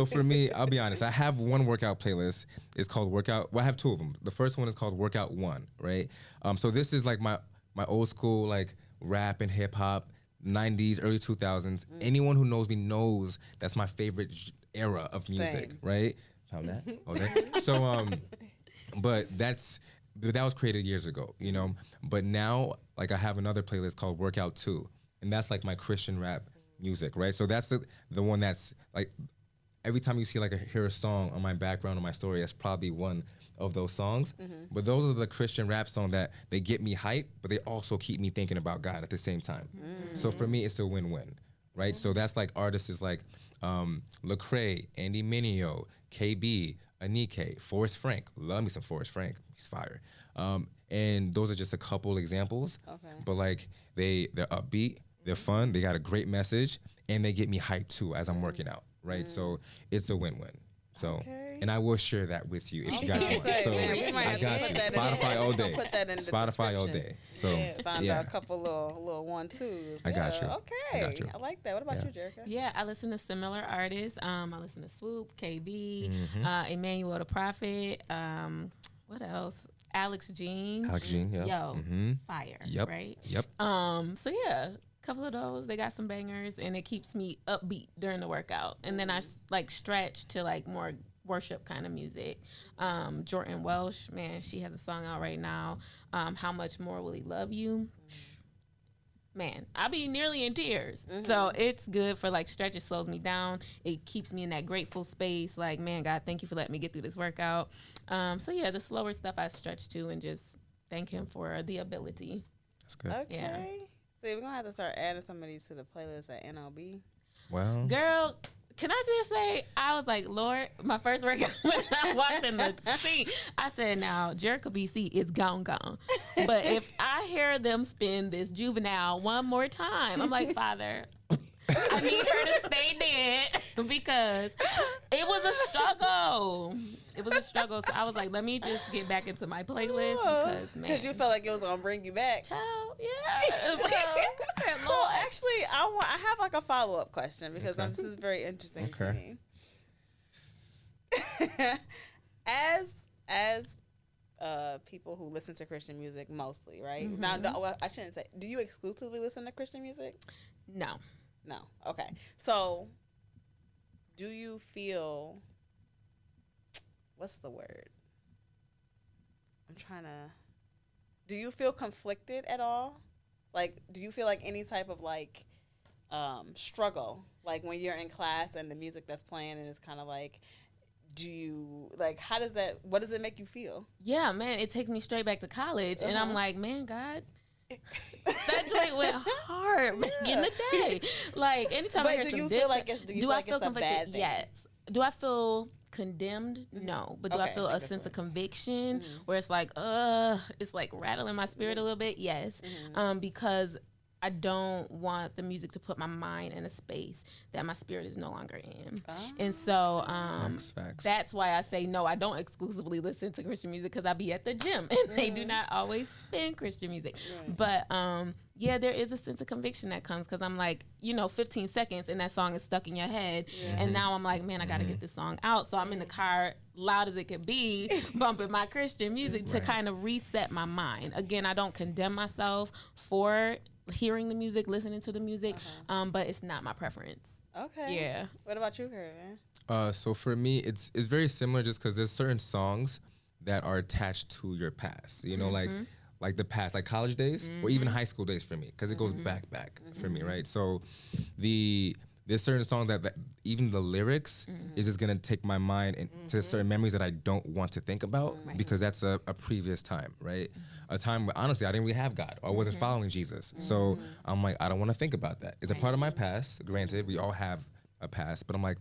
for me, I'll be honest. I have one workout playlist. It's called Workout. Well, I have two of them. The first one is called Workout 1, right? So this is like my old school like rap and hip hop, 90s, early 2000s. Anyone who knows me knows that's my favorite era of music, right? Found that? Okay. So but that was created years ago, you know. But now like I have another playlist called Workout 2, and that's like my Christian rap music, right? So that's the one that's like every time you see like hear a song on my background or my story, that's probably one of those songs. But those are the Christian rap songs that they get me hyped, but they also keep me thinking about God at the same time. So for me, it's a win-win, right? So that's like artists like Lecrae, Andy Mineo, KB, Anike, Forrest Frank. Love me some Forrest Frank. He's fire. And those are just a couple examples. Okay. But like they're upbeat, they're fun, they got a great message, and they get me hyped too as I'm working out, right? So it's a win-win So, and I will share that with you if you guys want. Okay, So man, I got you. Spotify all day. Put that in Spotify all day. So find out a couple little 1-2s. I got you. Okay, I got you. I like that. What about you, Jerica? Yeah, I listen to similar artists. I listen to Swoop, KB, Emmanuel the Prophet. What else? Alex Jean. Yeah. Yo, fire. Yep. Right. Yep. So yeah, a couple of those. They got some bangers, and it keeps me upbeat during the workout. And then I like stretch to like more worship kind of music. Jordan Welsh, man, she has a song out right now. How Much More Will He Love You? Man, I'll be nearly in tears. So it's good for like stretch. It slows me down. It keeps me in that grateful space. Like, man, God, thank you for letting me get through this workout. So yeah, the slower stuff I stretch to and just thank him for the ability. That's good. Okay. Yeah. See, we're going to have to start adding some of these to the playlist at NLB. Well, Girl, can I just say, I was like, Lord, my first workout when I walked in the scene, I said, now, Jericho BC is gone. But if I hear them spin this Juvenile one more time, I'm like, Father, I need her to stay dead because it was a struggle. It was a struggle. So I was like, let me just get back into my playlist because, man. Because you felt like it was going to bring you back. Child, yeah. So actually, I have like a follow-up question because this is very interesting to me. As people who listen to Christian music mostly, right? Now, I shouldn't say. Do you exclusively listen to Christian music? No. Okay. So, do you feel? What's the word? Do you feel conflicted at all? Like, do you feel like any type of like struggle? Like when you're in class and the music that's playing and it's kind of like, do you like, what does it make you feel? Yeah, man, it takes me straight back to college and I'm like, man, God, that joint went hard back in the day. Like anytime I hear some feel like do I feel conflicted? Yes. Do I feel condemned? No. But do I feel a sense of conviction where it's like, it's like rattling my spirit a little bit? Yes. Because I don't want the music to put my mind in a space that my spirit is no longer in. And so facts. that's why I say no, I don't exclusively listen to Christian music because I be at the gym and they do not always spin Christian music. Right. But yeah, there is a sense of conviction that comes because I'm like, 15 seconds and that song is stuck in your head. Yeah. And now I'm like, man, I got to get this song out. So I'm in the car, loud as it could be, bumping my Christian music to kind of reset my mind. Again, I don't condemn myself for hearing the music, listening to the music, but it's not my preference. Okay. Yeah. What about you, Kurt? So for me, it's very similar just because there's certain songs that are attached to your past. Like the past, like college days or even high school days for me, because it goes back for me, right? So there's certain songs that even the lyrics is just gonna take my mind into certain memories that I don't want to think about because that's a previous time, right? A time where honestly I didn't really have God or I wasn't following Jesus. So I'm like, I don't want to think about that. It's a part of my past. Granted, we all have a past, but I'm like,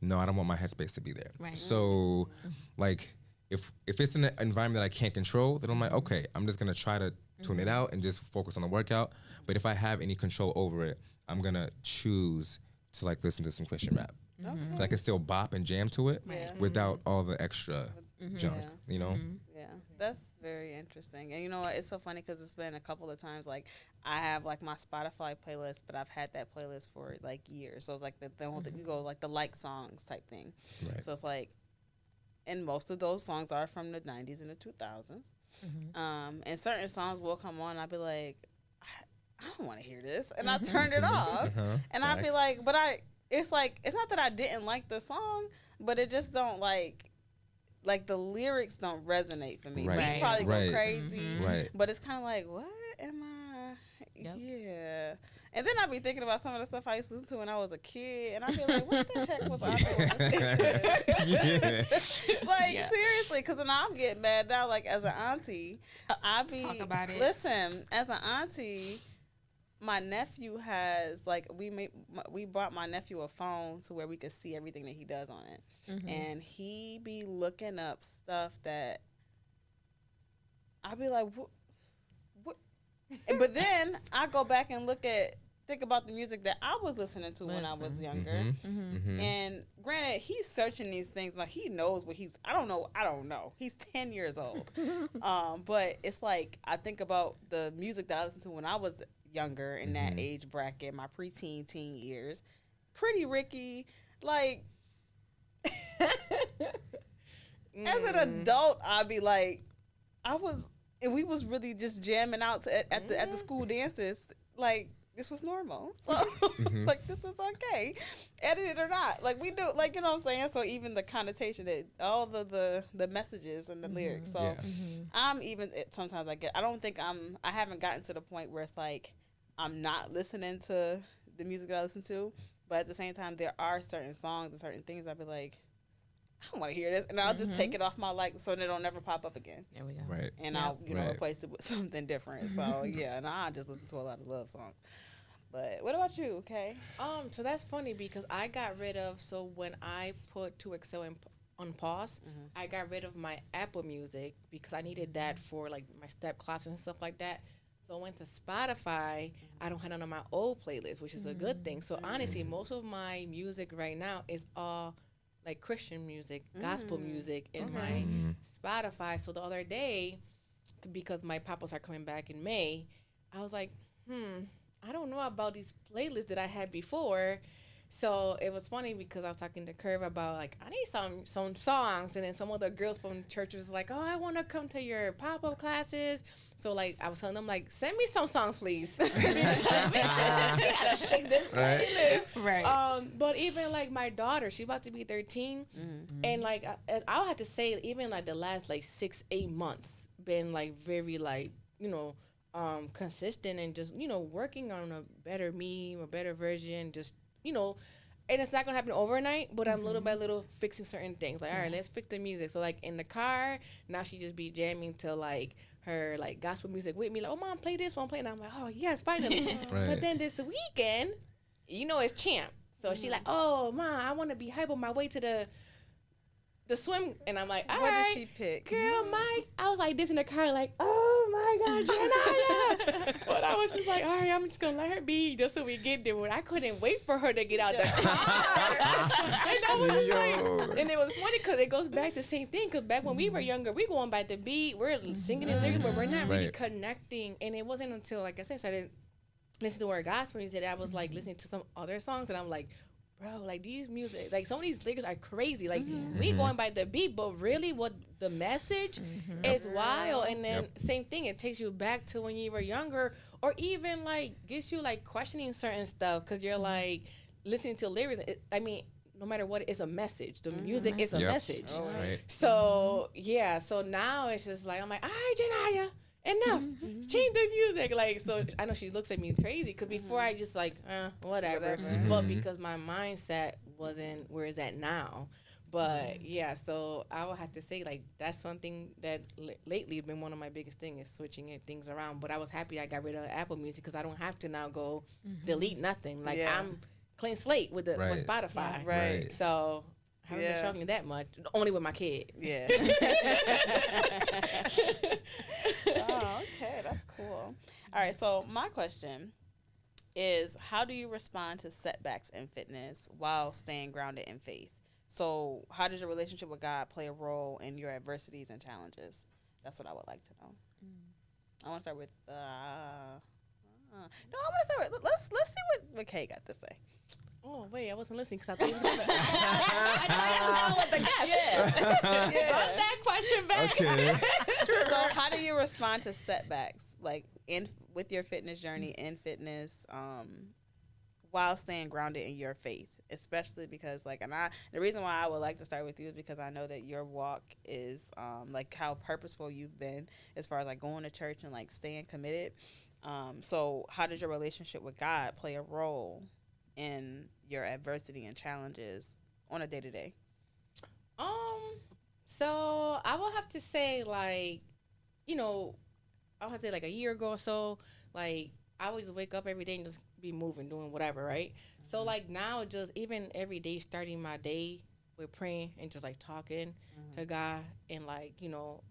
no, I don't want my headspace to be there. Right. So like if it's an environment that I can't control, then I'm like, okay, I'm just gonna try to tune it out and just focus on the workout. But if I have any control over it, I'm gonna choose to like listen to some Christian rap. I can still bop and jam to it without all the extra junk, Yeah, that's very interesting. And you know what? It's so funny because it's been a couple of times like I have like my Spotify playlist, but I've had that playlist for like years. So it's like the whole thing, you go like the like songs type thing. Right. So it's like, and most of those songs are from the 90s and the 2000s. And certain songs will come on and I'll be like, I don't want to hear this. And I turned it off. And I'd be like, it's not that I didn't like the song, but it just don't like the lyrics don't resonate for me. Right. We probably go crazy. Right. But it's kind of like, what am I? Yep. Yeah. And then I'd be thinking about some of the stuff I used to listen to when I was a kid. And I'd be like, what the heck was I doing? Seriously. Because then I'm getting mad now. Like, as an auntie, talk about it. Listen, as an auntie, my nephew has we bought my nephew a phone to where we could see everything that he does on it, and he be looking up stuff that I'd be like, what? But then I go back and look at think about the music that I was listening to when I was younger. And granted, he's searching these things like he knows what he's. I don't know. He's 10 years old. But it's like I think about the music that I listened to when I was younger in that age bracket, my preteen, teen years. Pretty Ricky, like. As an adult, I'd be like, we was really just jamming out at the school dances. Like, this was normal. So, like, this is okay. Edit it or not. Like, we do, like, you know what I'm saying? So, even the connotation, all the messages and the lyrics. So, I'm even, sometimes I haven't gotten to the point where it's like, I'm not listening to the music that I listen to. But at the same time, there are certain songs and certain things I'd be like, I don't want to hear this, and I'll just take it off my so they don't never pop up again. There we go. Right. And I'll replace it with something different. So and I just listen to a lot of love songs. But what about you? Okay. So that's funny because I got rid of when I put 2XL on pause, I got rid of my Apple Music because I needed that for like my step classes and stuff like that. So I went to Spotify. I don't have none of my old playlists, which is a good thing. So honestly, most of my music right now is all like Christian music, gospel music in my Spotify. So the other day, because my papas are coming back in May, I was like, I don't know about these playlists that I had before. So it was funny because I was talking to Curve about like, I need some songs. And then some other girl from church was like, oh, I want to come to your pop-up classes. So like, I was telling them like, send me some songs, please. We gotta take this playlist. Right. But even like my daughter, she's about to be 13. And like, I'll have to say even like the last like 6-8 months been like very like, consistent and just, working on a better me, a better version, just, and it's not gonna happen overnight, but I'm little by little fixing certain things. Like, all right, let's fix the music. So like in the car, now she just be jamming to like her like gospel music with me. Like, oh mom, play this one, play. And I'm like, oh yes, finally. But then this weekend, it's Champ. So she like, oh mom, I want to be hype on my way to the swim. And I'm like, all right. What did she pick? Girl, I was like this in the car, like, oh my God, Janaya. But I was just like, all right, I'm just going to let her be just so we get there. But I couldn't wait for her to get out the car. And I was just like, and it was funny because it goes back to the same thing. Because back when we were younger, we going by the beat, we're singing and lyrics, but we're not really connecting. And it wasn't until, like I said, I started listening to our gospel music that I was like listening to some other songs. And I'm like, bro, like these music, like some of these lyrics are crazy. Like we going by the beat, but really what the message is wild. And then same thing, it takes you back to when you were younger, or even like gets you like questioning certain stuff because you're like listening to lyrics. No matter what, it's a message. The music is a message. Oh, right. So so now it's just like I'm like, all right, Janaya, enough. Change the music. Like, so I know she looks at me crazy because before I just like, whatever. But because my mindset wasn't where it's at now. But so I would have to say like that's something that lately has been one of my biggest things is switching things around. But I was happy I got rid of Apple Music because I don't have to now go delete nothing. Like I'm clean slate with with Spotify. Right. So I haven't been struggling that much. Only with my kid. Yeah. Oh, okay. That's cool. All right. So my question is, how do you respond to setbacks in fitness while staying grounded in faith? So how does your relationship with God play a role in your adversities and challenges? That's what I would like to know. I want to start with, I want to start with, let's see what Kay got to say. Oh, wait, I wasn't listening because I thought he was going to. I was the guest. Run that question back. Okay. So how do you respond to setbacks, like with your fitness journey in fitness, while staying grounded in your faith? Especially because, like, the reason why I would like to start with you is because I know that your walk is, like, how purposeful you've been as far as, like, going to church and, like, staying committed. So how does your relationship with God play a role in your adversity and challenges on a day-to-day? So I will have to say, like, I would have to say, like, a year ago or so, like, I would just wake up every day and just be moving, doing whatever, right? So, like, now just even every day starting my day with praying and just, like, talking to God and, like,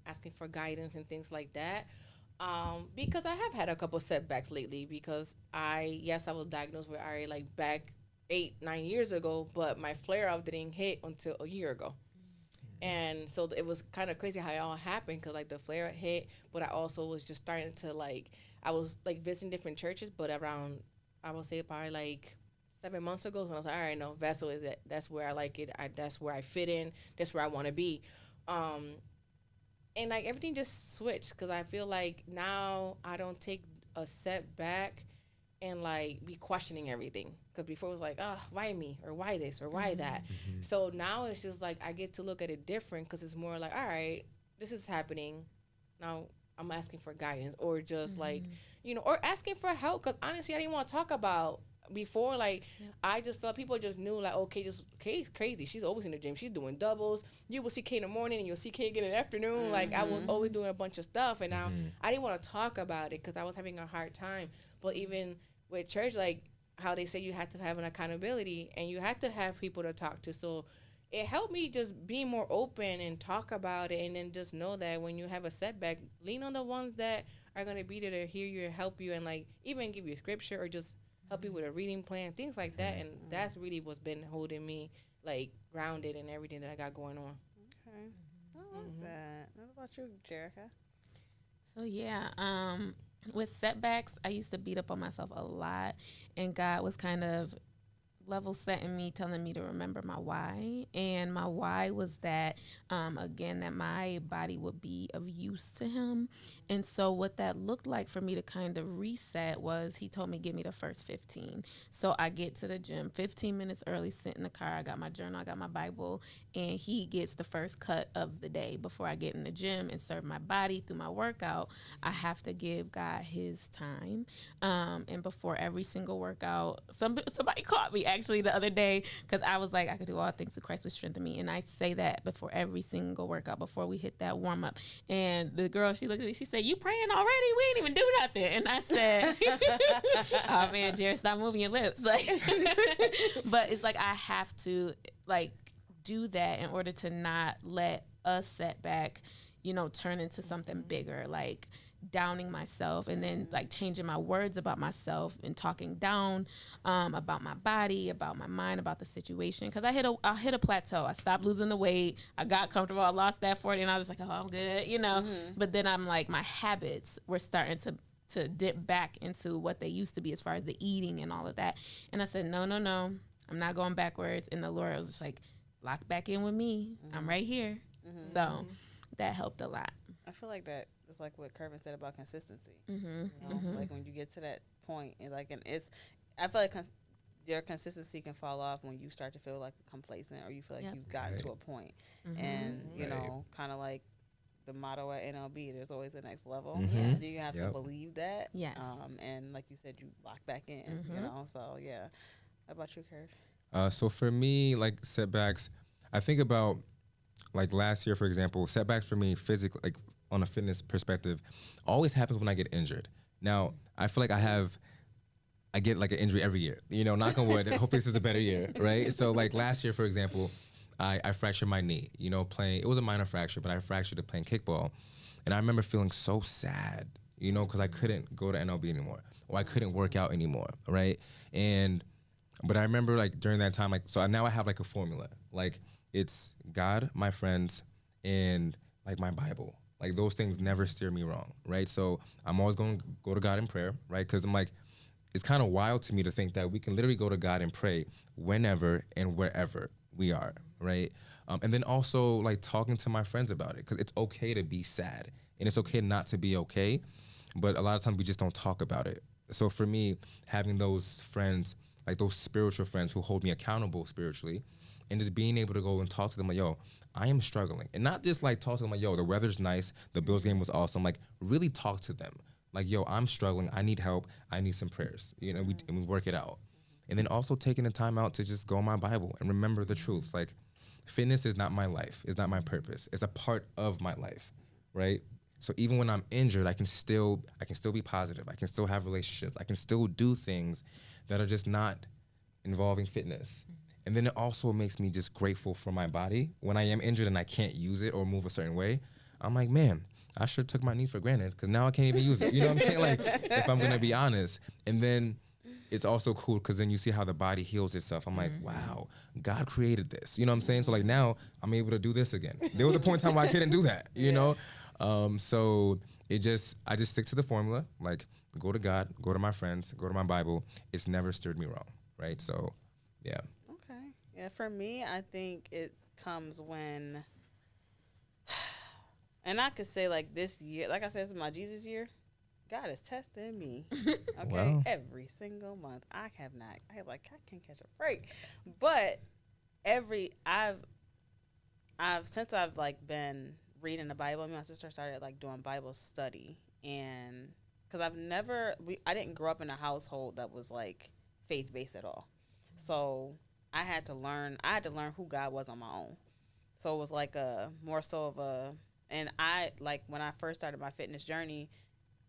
asking for guidance and things like that. Because I have had a couple setbacks lately because I was diagnosed with RA like back 8-9 years ago, but my flare up didn't hit until a year ago. And so it was kind of crazy how it all happened because like the flare hit, but I also was just starting to like, I was like visiting different churches, but around, I would say probably like 7 months ago, when I was like, all right, no, Vessel is it. That's where I like it. That's where I fit in. That's where I want to be. And like everything just switched because I feel like now I don't take a setback and like be questioning everything. Because before it was like, oh, why me? Or why this? Or why that? Mm-hmm. So now it's just like I get to look at it different because it's more like, all right, this is happening. Now I'm asking for guidance or just like, or asking for help. Because honestly, I didn't want to talk about before, like, I just felt people just knew, like, okay, just Kay's crazy. She's always in the gym. She's doing doubles. You will see Kay in the morning and you'll see Kay again in the afternoon. Mm-hmm. Like, I was always doing a bunch of stuff. And now I didn't want to talk about it because I was having a hard time. But even with church, like, how they say you have to have an accountability and you have to have people to talk to. So it helped me just be more open and talk about it and then just know that when you have a setback, lean on the ones that are going to be there to hear you and help you and, like, even give you scripture or just help you with a reading plan, things like that. And that's really what's been holding me, like, grounded in everything that I got going on. Okay. I like that. What about you, Jerica? So, yeah, with setbacks, I used to beat up on myself a lot. And God was kind of level setting me, telling me to remember my why. And my why was that, again, that my body would be of use to him. And so what that looked like for me to kind of reset was he told me, give me the first 15. So I get to the gym 15 minutes early, sit in the car. I got my journal, I got my Bible, and he gets the first cut of the day before I get in the gym and serve my body through my workout. I have to give God his time. And before every single workout, somebody caught me actually the other day because I was like, I could do all things through Christ which strengthened me. And I say that before every single workout, before we hit that warm up. And the girl, she looked at me, she said, you praying already? We ain't even do nothing. And I said, oh man, Jared, stop moving your lips. Like, but it's like, I have to like do that in order to not let a setback, turn into something bigger. Like, downing myself and then like changing my words about myself and talking down about my body, about my mind, about the situation. Because I hit a plateau. I stopped losing the weight. I got comfortable. I lost that 40 and I was like, oh, I'm good, But then I'm like, my habits were starting to dip back into what they used to be as far as the eating and all of that. And I said, no, I'm not going backwards. And the Lord was just like, lock back in with me. I'm right here. So that helped a lot. I feel like that is like what Kervin said about consistency. Like when you get to that point, and I feel like your consistency can fall off when you start to feel like complacent or you feel like you've gotten to a point. And kind of like the motto at NLB, there's always the next level. And you have to believe that. Yes. And like you said, you lock back in. So yeah. How about you, Kerv? So for me, like setbacks, I think about like last year, for example, setbacks for me physically, like on a fitness perspective, always happens when I get injured. Now, I feel like I get like an injury every year, knock on wood. Hopefully this is a better year, right? So like last year, for example, I fractured my knee, playing, it was a minor fracture, but I fractured it playing kickball. And I remember feeling so sad, because I couldn't go to NLB anymore or I couldn't work out anymore, right? But I remember like during that time, like, so now I have like a formula, like it's God, my friends, and like my Bible. Like those things never steer me wrong, right? So I'm always going to go to God in prayer, right? Because I'm like, it's kind of wild to me to think that we can literally go to God and pray whenever and wherever we are, right? And then also like talking to my friends about it, because it's okay to be sad and it's okay not to be okay, but a lot of times we just don't talk about it. So for me, having those friends, like those spiritual friends who hold me accountable spiritually, and just being able to go and talk to them like, yo, I am struggling. And not just like talk to them like, yo, the weather's nice, the Bills game was awesome. Like really talk to them. Like, yo, I'm struggling. I need help. I need some prayers. And we work it out. And then also taking the time out to just go in my Bible and remember the truth. Like fitness is not my life. It's not my purpose. It's a part of my life, right? So even when I'm injured, I can still be positive. I can still have relationships. I can still do things that are just not involving fitness. And then it also makes me just grateful for my body. When I am injured and I can't use it or move a certain way, I'm like, man, I sure took my knees for granted because now I can't even use it. You know what I'm saying? Like, if I'm gonna be honest. And then it's also cool because then you see how the body heals itself. I'm like, wow, God created this. You know what I'm saying? So like now I'm able to do this again. There was a point in time where I couldn't do that, you know? So I just stick to the formula, like go to God, go to my friends, go to my Bible. It's never stirred me wrong, right? So, yeah. Okay. Yeah, for me, I think it comes when, and I could say like this year, like I said, this is my Jesus year. God is testing me, okay, Wow. every single month. I can't catch a break, but since I've like been reading the Bible. My sister started like doing Bible study, and because I didn't grow up in a household that was like faith based at all, so I had to learn who God was on my own. So it was like a more so of a, and I like when I first started my fitness journey,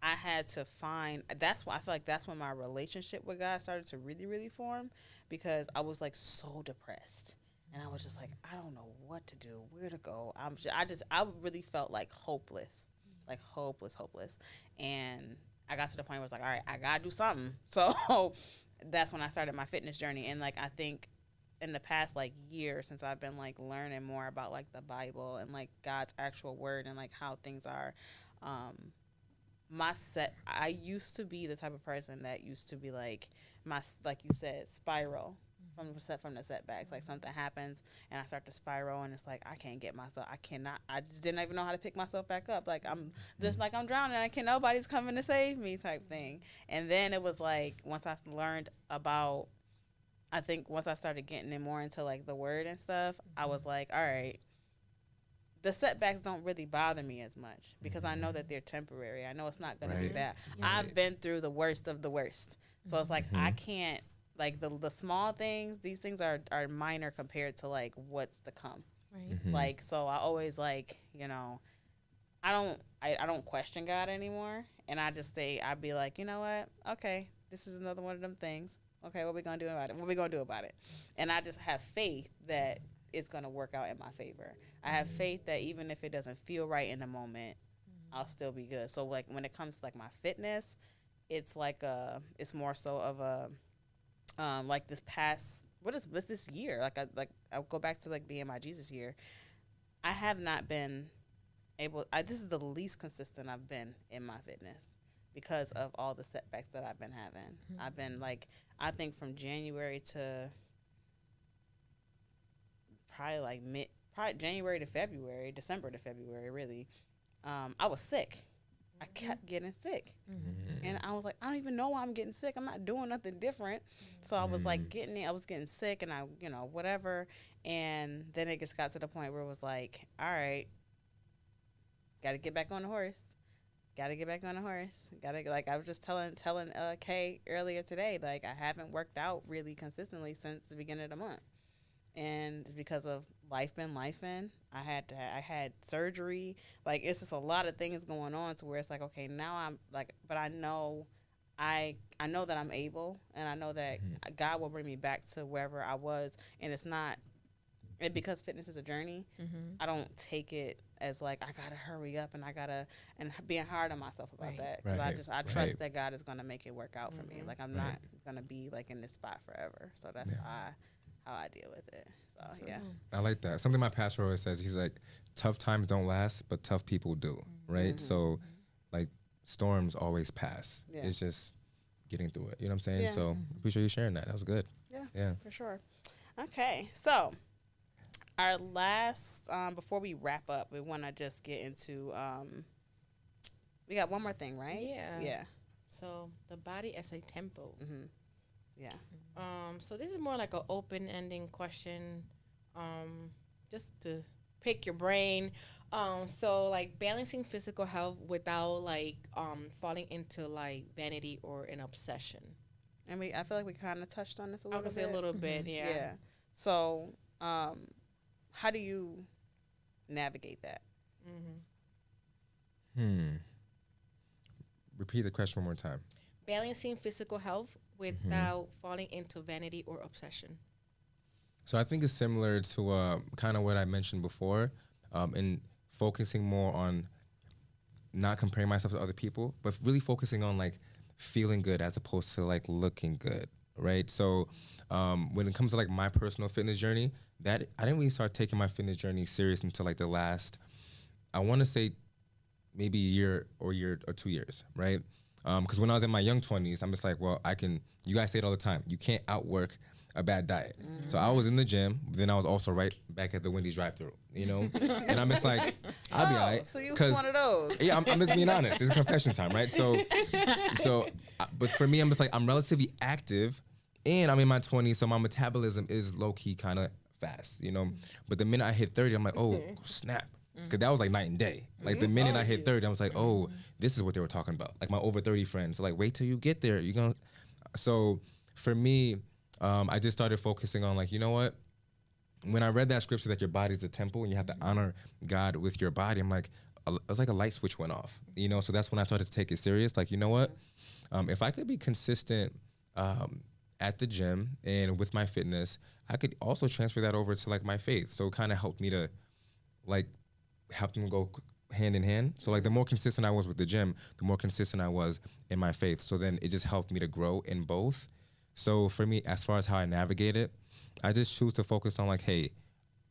I had to find, that's why I feel like that's when my relationship with God started to really, really form, because I was like so depressed. And I was just like, I don't know what to do, where to go. I really felt like hopeless. And I got to the point where I was like, all right, I got to do something. So that's when I started my fitness journey. And like, I think in the past like year since I've been like learning more about like the Bible and like God's actual word and like how things are, I used to be the type of person that used to be like like you said, spiral from the setbacks. Like something happens and I start to spiral and it's like I just didn't even know how to pick myself back up. Like I'm just like I'm drowning, nobody's coming to save me type thing. And then it was like once I learned about, I think once I started getting in more into like the word and stuff, I was like, all right, the setbacks don't really bother me as much because I know that they're temporary. I know it's not going to be bad. Right. I've been through the worst of the worst. So it's like I can't, like the small things, these things are minor compared to like what's to come. Right. Like, so I always like, I don't question God anymore. And I just I'd be like, you know what? Okay, this is another one of them things. Okay, what we going to do about it? What we going to do about it? And I just have faith that it's going to work out in my favor. I have faith that even if it doesn't feel right in the moment, I'll still be good. So like when it comes to like my fitness, it's like it's more so of a like this year, I'll go back to like being my Jesus year. I have not been this is the least consistent I've been in my fitness because of all the setbacks that I've been having. I've been like, I think from January to probably January to February, December to February, really, I was sick. I kept getting sick. And I was like, I don't even know why I'm getting sick. I'm not doing nothing different. So I was like I was getting sick and I, whatever. And then it just got to the point where it was like, all right, got to get back on the horse. Like I was just telling Kay earlier today, like I haven't worked out really consistently since the beginning of the month. And it's because of life been lifing. I had surgery. Like it's just a lot of things going on to where it's like, okay, now I'm like, but I know that I'm able, and I know that God will bring me back to wherever I was. And it's not, and because fitness is a journey, I don't take it as like I gotta hurry up and and being hard on myself about that, because I trust that God is gonna make it work out for me. Like I'm not gonna be like in this spot forever. So that's how I deal with it. So yeah, I like that. Something my pastor always says. He's like, tough times don't last, but tough people do. Right. So like storms always pass. Yeah. It's just getting through it. You know what I'm saying? Yeah. So appreciate you sharing that. That was good. Yeah, for sure. Okay, so our last, before we wrap up, we want to just get into, we got one more thing, right? Yeah. So the body as a temple. Yeah. So this is more like an open-ending question, just to pick your brain. So like balancing physical health without like falling into like vanity or an obsession. And I feel like we kind of touched on this a little bit. I would say a little bit, yeah. Yeah. So, how do you navigate that? Repeat the question one more time. Balancing physical health without falling into vanity or obsession. So I think it's similar to kind of what I mentioned before, in focusing more on not comparing myself to other people, but really focusing on like feeling good as opposed to like looking good, right? So when it comes to like my personal fitness journey, that I didn't really start taking my fitness journey serious until like the last, I want to say maybe year or 2 years, right? Because when I was in my young 20s, I'm just like, well, you guys say it all the time, you can't outwork a bad diet. So I was in the gym, then I was also right back at the Wendy's drive-thru, you know? And I'm just like, I'll be all right. So you was one of those. Yeah, I'm just being honest. It's confession time, right? But for me, I'm just like, I'm relatively active and I'm in my 20s, so my metabolism is low-key kind of fast, you know? But the minute I hit 30, I'm like, oh, snap. Because that was like night and day. Like the minute I hit 30, I was like, oh, this is what they were talking about. Like my over 30 friends, like, wait till you get there. You're gonna. So for me, I just started focusing on like, you know what? When I read that scripture that your body's a temple and you have to honor God with your body, I'm like, it was like a light switch went off, you know? So that's when I started to take it serious. Like, you know what? If I could be consistent at the gym and with my fitness, I could also transfer that over to like my faith. So it kind of helped me to like help them go hand in hand. So like the more consistent I was with the gym, the more consistent I was in my faith. So then it just helped me to grow in both. So for me, as far as how I navigate it, I just choose to focus on like, hey,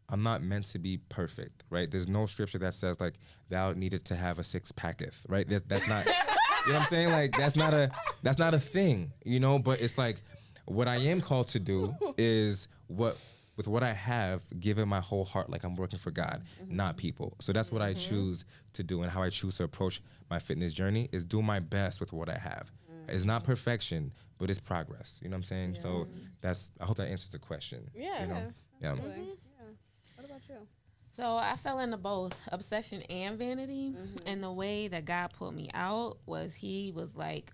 I'm not meant to be perfect, right? There's no scripture that says like thou needed to have a six packeth, right? That's not, you know what I'm saying? Like that's not a thing, you know. But it's like what I am called to do is with what I have, given my whole heart, like I'm working for God, not people. So that's what I choose to do, and how I choose to approach my fitness journey is do my best with what I have. It's not perfection, but it's progress. You know what I'm saying? Yeah. So I hope that answers the question. Yeah. You know? Yeah. What about you? So I fell into both obsession and vanity. And the way that God pulled me out was he was like,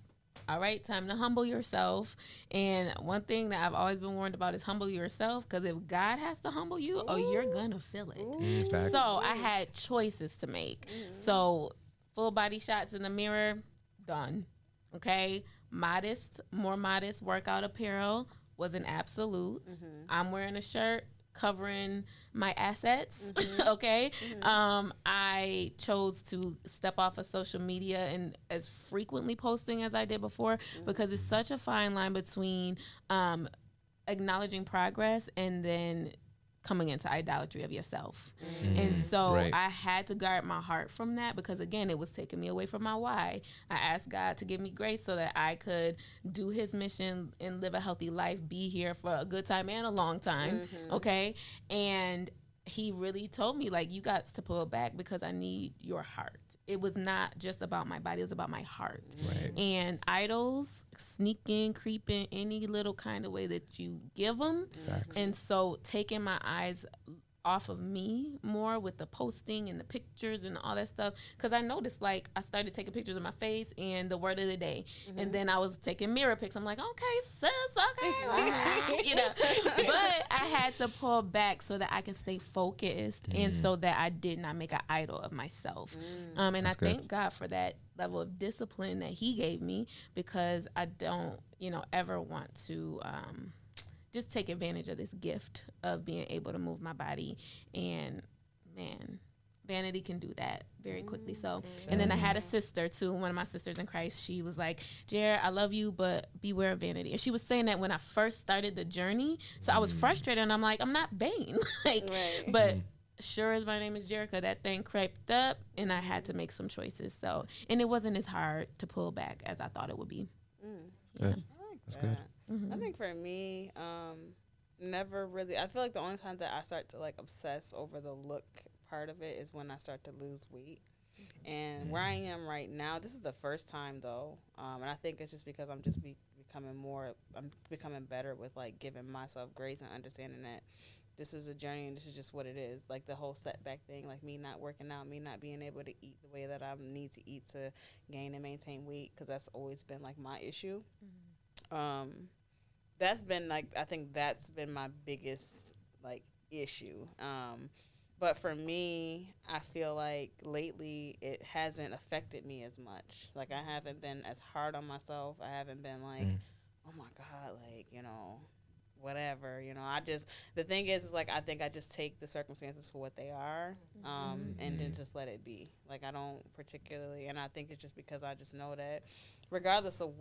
all right, time to humble yourself. And one thing that I've always been warned about is humble yourself, because if God has to humble you, you're going to feel it. So I had choices to make. So full body shots in the mirror, done. Okay. More modest workout apparel was an absolute. I'm wearing a shirt covering my assets. Okay. I chose to step off of social media and as frequently posting as I did before, because it's such a fine line between acknowledging progress and then coming into idolatry of yourself. And so I had to guard my heart from that, because again, it was taking me away from my why. I asked God to give me grace so that I could do his mission and live a healthy life, be here for a good time and a long time. Okay. And he really told me, like, you got to pull back because I need your heart. It was not just about my body, it was about my heart. And idols sneak in, creep in any little kind of way that you give them. And so taking my eyes off of me more with the posting and the pictures and all that stuff, because I noticed, like, I started taking pictures of my face and the word of the day, and then I was taking mirror pics. I'm like, okay, sis, okay, you know. But I had to pull back so that I can stay focused and so that I did not make an idol of myself. And that's I thank God for that level of discipline that he gave me, because I don't, ever want to just take advantage of this gift of being able to move my body. And man, vanity can do that very quickly. So, and then I had a sister too, one of my sisters in Christ. She was like, Jared, I love you, but beware of vanity. And she was saying that when I first started the journey. So I was frustrated, and I'm like, I'm not vain. But sure as my name is Jerica, that thing crept up, and I had to make some choices. So, and it wasn't as hard to pull back as I thought it would be. Good. That's good. I think for me, never really. I feel like the only time that I start to like obsess over the look part of it is when I start to lose weight. And where I am right now, this is the first time though, and I think it's just because I'm just I'm becoming better with like giving myself grace and understanding that this is a journey and this is just what it is. Like the whole setback thing, like me not working out, me not being able to eat the way that I need to eat to gain and maintain weight, because that's always been like my issue. That's been like, I think that's been my biggest like issue. But for me, I feel like lately it hasn't affected me as much. Like I haven't been as hard on myself. I haven't been like, oh my God, like, whatever, you know. The thing is like, I think I just take the circumstances for what they are, and then just let it be. Like, I don't particularly, and I think it's just because I just know that regardless of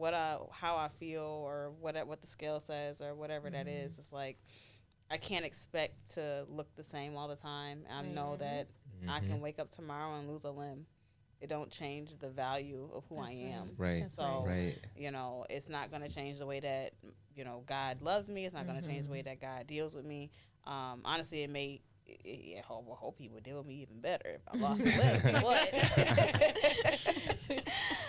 how I feel or what the scale says or whatever that is, it's like, I can't expect to look the same all the time. I know that I can wake up tomorrow and lose a limb. It don't change the value of who I am. Right. So, you know, it's not going to change the way that, you know, God loves me. It's not going to change the way that God deals with me. Honestly, it may, I hope he would deal with me even better if I lost a limb.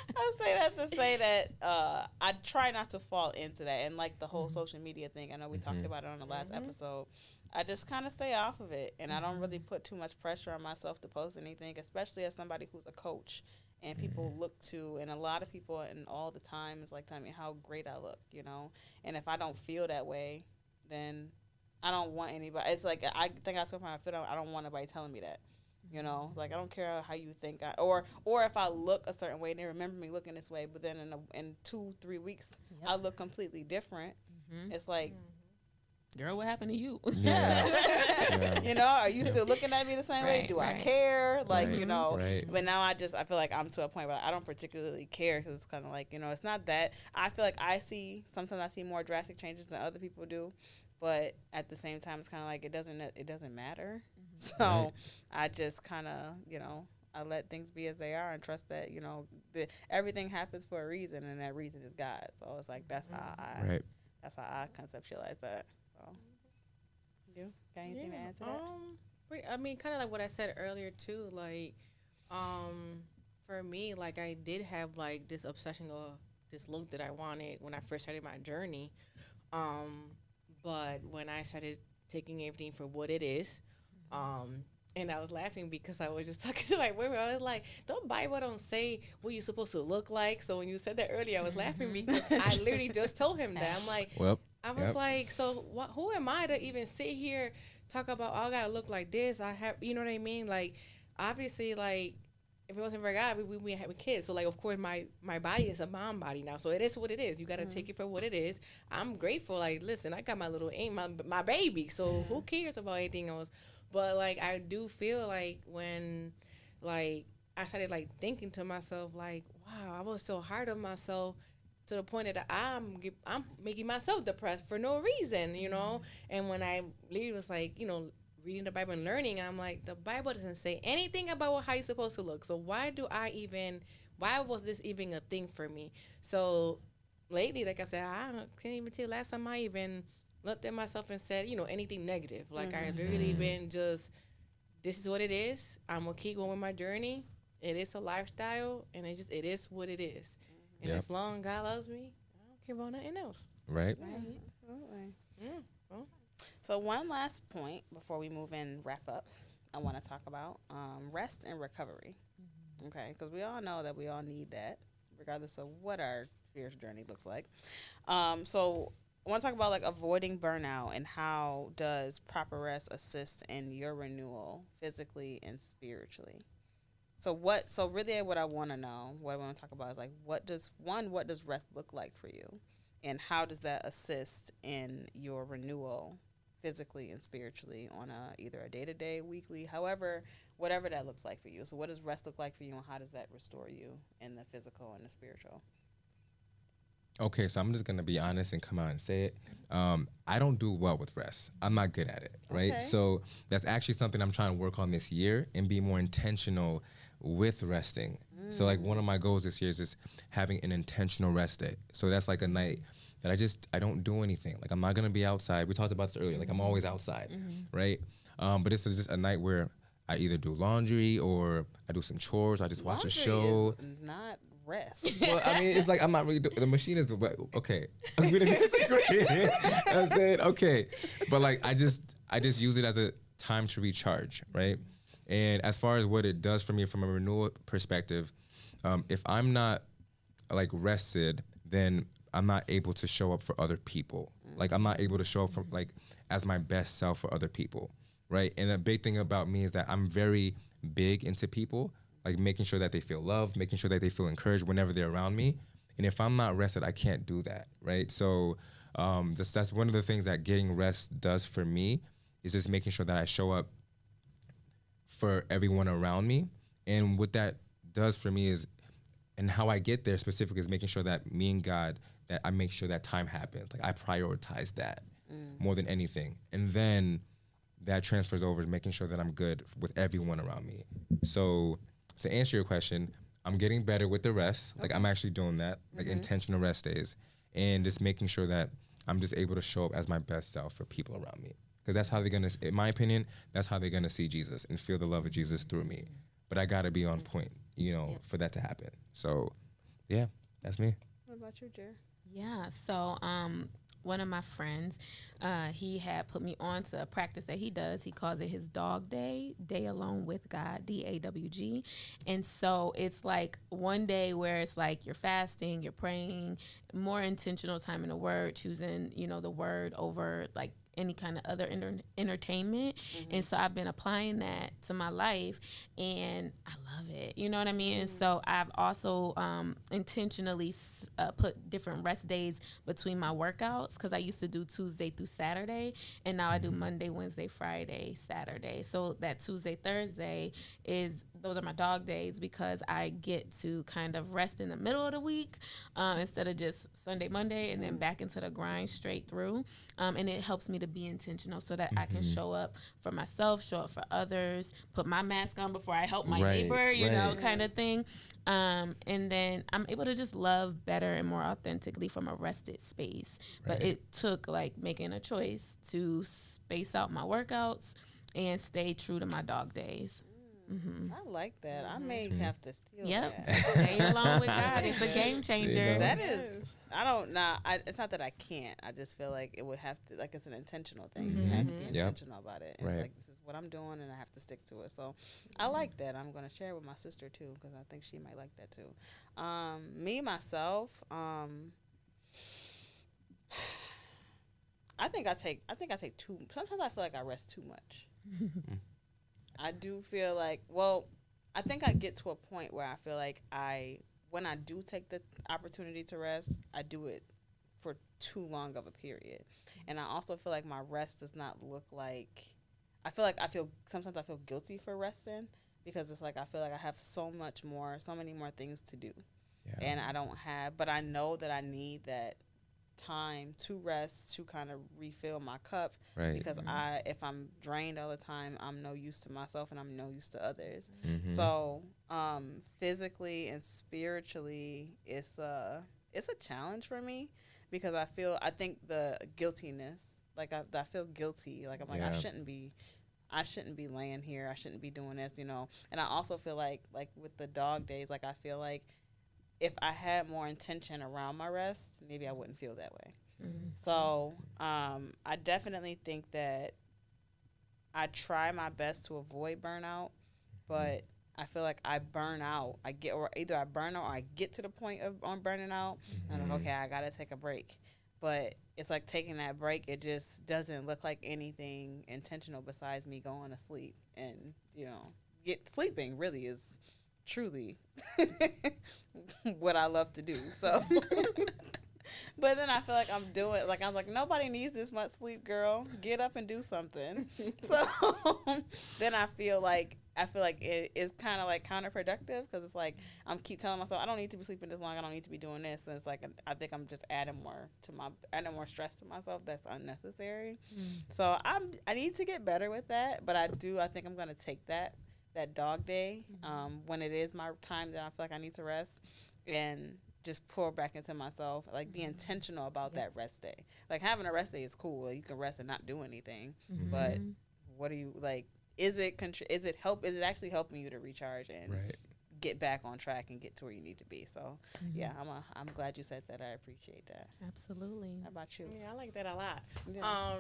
But I say that to say that I try not to fall into that. And like the whole social media thing, I know we talked about it on the last episode. I just kind of stay off of it, and I don't really put too much pressure on myself to post anything, especially as somebody who's a coach and people look to, and a lot of people and all the time is like telling me how great I look, you know. And if I don't feel that way, then I don't want anybody. It's like, I think I told my fit. I don't want anybody telling me that, you know. It's like, I don't care how you think or if I look a certain way, they remember me looking this way, but then in 2-3 weeks I look completely different. It's like, girl, what happened to you? Yeah. You know, are you still looking at me the same way? Do I care? Like, you know, but now I feel like I'm to a point where I don't particularly care, because it's kind of like, you know, it's not that. I feel like sometimes I see more drastic changes than other people do, but at the same time, it's kind of like it doesn't matter. So I just kind of, you know, I let things be as they are and trust that, you know, everything happens for a reason, and that reason is God. So it's like, that's how I conceptualize that. So, you got anything to add to that? I mean, kind of like what I said earlier too. Like, for me, like, I did have like this obsession or this look that I wanted when I first started my journey. But when I started taking everything for what it is, and I was laughing because I was just talking to my boyfriend. I was like, the Bible don't say what you're supposed to look like. So when you said that earlier, I was laughing because I literally just told him that. I'm like, I was like, so who am I to even sit here talk about, oh, I gotta look like this? I have, you know what I mean? Like, obviously, like, if it wasn't for God, we having kids. So, like, of course, my body is a mom body now. So it is what it is. You got to take it for what it is. I'm grateful. Like, listen, I got my little my baby. So who cares about anything else? But, like, I do feel like when, like, I started, like, thinking to myself, like, wow, I was so hard on myself to the point that I'm making myself depressed for no reason, you know? And when I literally was, like, you know, reading the Bible and learning, I'm like, the Bible doesn't say anything about how you're supposed to look. So why was this even a thing for me? So lately, like I said, I can't even tell last time I even looked at myself and said, you know, anything negative. Like, I literally been just, this is what it is. I'm going to keep going with my journey. It is a lifestyle, and it is what it is. And as long as God loves me, I don't care about nothing else. Right. Absolutely. Well. So one last point before we move in, wrap up, I want to talk about rest and recovery. Okay, because we all know that we all need that, regardless of what our spiritual journey looks like. So I want to talk about, like, avoiding burnout, and how does proper rest assist in your renewal physically and spiritually? So really what I want to know, what I want to talk about is, like, what does rest look like for you? And how does that assist in your renewal physically and spiritually on either a day-to-day, weekly, whatever that looks like for you? So what does rest look like for you, and how does that restore you in the physical and the spiritual? Okay, so I'm just going to be honest and come out and say it. I don't do well with rest. I'm not good at it, right? Okay. So that's actually something I'm trying to work on this year and be more intentional with resting. So, like, one of my goals this year is just having an intentional rest day. So that's like a night that I don't do anything. Like, I'm not going to be outside. We talked about this earlier. Like, I'm always outside, right? But this is just a night where I either do laundry or I do some chores. I just watch a show. Is not rest. Well, I mean, it's like I'm not really the machine is, but okay. I'm gonna disagree. I said okay, but like I just use it as a time to recharge, right? And as far as what it does for me from a renewal perspective, if I'm not like rested, then I'm not able to show up for other people. Like, I'm not able to show up for, like, as my best self for other people, right? And the big thing about me is that I'm very big into people, like making sure that they feel loved, making sure that they feel encouraged whenever they're around me. And if I'm not rested, I can't do that, right? So Just that's one of the things that getting rest does for me, is just making sure that I show up for everyone around me. And what that does for me is, and how I get there specifically, is making sure that me and God, that I make sure that time happens. Like, I prioritize that more than anything. And then that transfers over to making sure that I'm good with everyone around me. So to answer your question, I'm getting better with the rest. Like, I'm actually doing that, like intentional rest days, and just making sure that I'm just able to show up as my best self for people around me. Because that's how they're going to, in my opinion, that's how they're going to see Jesus and feel the love of Jesus through me. But I got to be on point, for that to happen. So, yeah, that's me. What about you, Jer? Yeah, so one of my friends, he had put me on to a practice that he does. He calls it his dog day, day alone with God, DAWG. And so it's like one day where it's like you're fasting, you're praying, more intentional time in the Word, choosing, the Word over like any kind of other entertainment. And so I've been applying that to my life, and I love it. You know what I mean? So I've also intentionally put different rest days between my workouts, because I used to do Tuesday through Saturday, and now I do Monday, Wednesday, Friday, Saturday. So that Tuesday, Thursday those are my dog days, because I get to kind of rest in the middle of the week instead of just Sunday, Monday, and then back into the grind straight through. And it helps me to be intentional so that I can show up for myself, show up for others, put my mask on before I help my neighbor, you know, kind of thing. And then I'm able to just love better and more authentically from a rested space. But it took like making a choice to space out my workouts and stay true to my dog days. I like that. I may have to steal that. Stay alone with God. It's a game changer. That is. I don't know. It's not that I can't. I just feel like it would have to, like, it's an intentional thing. You have to be intentional about it. It's like, this is what I'm doing, and I have to stick to it. So I like that. I'm going to share it with my sister too, because I think she might like that too. Me, myself, I think I take too. Sometimes I feel like I rest too much. I do feel like, I think I get to a point where I feel like when I do take the opportunity to rest, I do it for too long of a period. And I also feel like my rest does not look like, sometimes I feel guilty for resting, because it's like I feel like I have so many more things to do. Yeah. And I don't have, but I know that I need that time to rest, to kind of refill my cup, because if I'm drained all the time, I'm no use to myself and I'm no use to others. So physically and spiritually, it's a challenge for me, because I think the guiltiness, like I feel guilty, like I'm like, I shouldn't be laying here, I shouldn't be doing this, and I also feel like with the dog days, like I feel like if I had more intention around my rest, maybe I wouldn't feel that way. So I definitely think that I try my best to avoid burnout, but I feel like I burn out. Either I burn out or I get to the point of on burning out, and I'm like, okay, I gotta take a break. But it's like taking that break, it just doesn't look like anything intentional besides me going to sleep. And sleeping really is truly what I love to do. So but then I feel like I'm like, nobody needs this much sleep, girl. Get up and do something. So then I feel like it is kind of like counterproductive, because it's like I'm keep telling myself I don't need to be sleeping this long, I don't need to be doing this, and it's like I think I'm just adding more stress to myself that's unnecessary. So I need to get better with that, but I think I'm gonna take that dog day when it is my time that I feel like I need to rest, and just pour back into myself, like be intentional about that rest day. Like having a rest day is cool. You can rest and not do anything, but what do you like? Is it actually helping you to recharge and get back on track and get to where you need to be? So yeah, I'm glad you said that. I appreciate that. Absolutely. How about you? Yeah, I like that a lot. Yeah.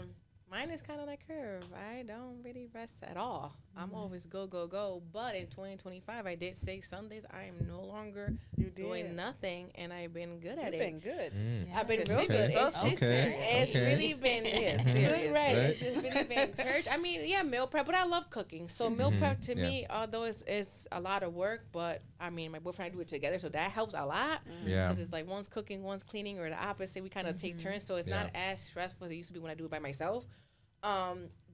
Mine is kind of like Curve. I don't really rest at all. I'm always go, go, go. But in 2025, I did say Sundays I am no longer doing nothing, and I've been good at it. You've been good. Yeah. I've been real She good. been It's really been good, right? It's just really been church. I mean, yeah, meal prep, but I love cooking. So meal prep to me, although it's a lot of work, but I mean, my boyfriend and I do it together, so that helps a lot. Yeah. Because it's like one's cooking, one's cleaning, or the opposite. We kind of take turns, so it's not as stressful as it used to be when I do it by myself.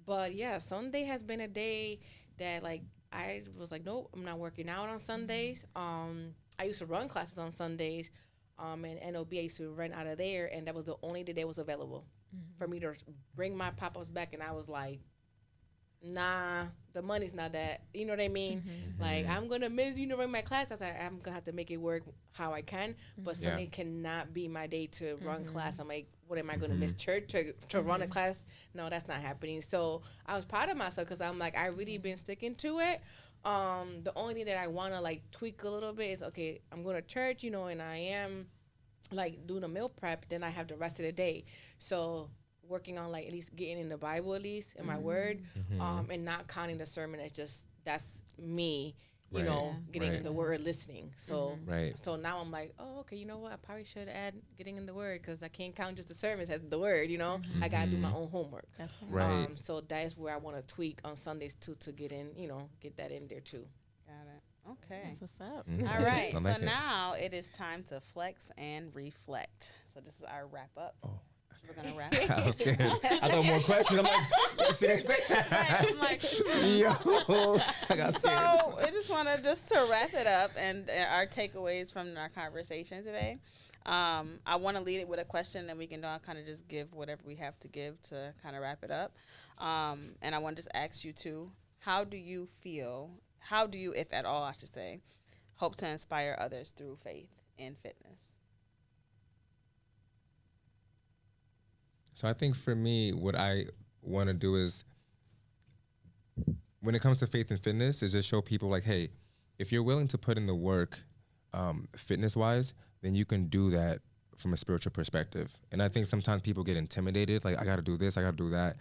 But yeah, Sunday has been a day that like I was like, nope, I'm not working out on Sundays. I used to run classes on Sundays, and NOB I used to run out of there, and that was the only day that was available for me to bring my pop-ups back. And I was like, nah, the money's not that, you know what I mean? Like, I'm gonna miss, run my class. I was like, I'm gonna have to make it work how I can, but Sunday cannot be my day to run class. I'm like, what am I gonna miss church to run a class? No, that's not happening. So I was proud of myself because I'm like, I really been sticking to it. The only thing that I wanna like tweak a little bit is, okay, I'm going to church, and I am like doing a meal prep, then I have the rest of the day. So working on like at least getting in the Bible, at least in my word, and not counting the sermon as just that's me, getting in the word, listening. So so now I'm like, oh, okay, you know what? I probably should add getting in the word because I can't count just the sermons as the word. I gotta do my own homework. That's Right. So that is where I want to tweak on Sundays too to get in, get that in there too. Got it. Okay. That's what's up. All right. I like So it. now it is time to flex and reflect. So this is our wrap up. Oh. We're gonna wrap it. I was scared. I thought more questions. I'm like, she didn't say that. I'm like, Yo, I got scared. so I just want to wrap it up and our takeaways from our conversation today. I want to lead it with a question, and we can kind of just give whatever we have to give to kind of wrap it up. And I want to just ask you too, how do you, if at all, I should say, hope to inspire others through faith and fitness? So I think for me, what I want to do is, when it comes to faith and fitness, is just show people like, hey, if you're willing to put in the work, fitness-wise, then you can do that from a spiritual perspective. And I think sometimes people get intimidated, like, I got to do this, I got to do that.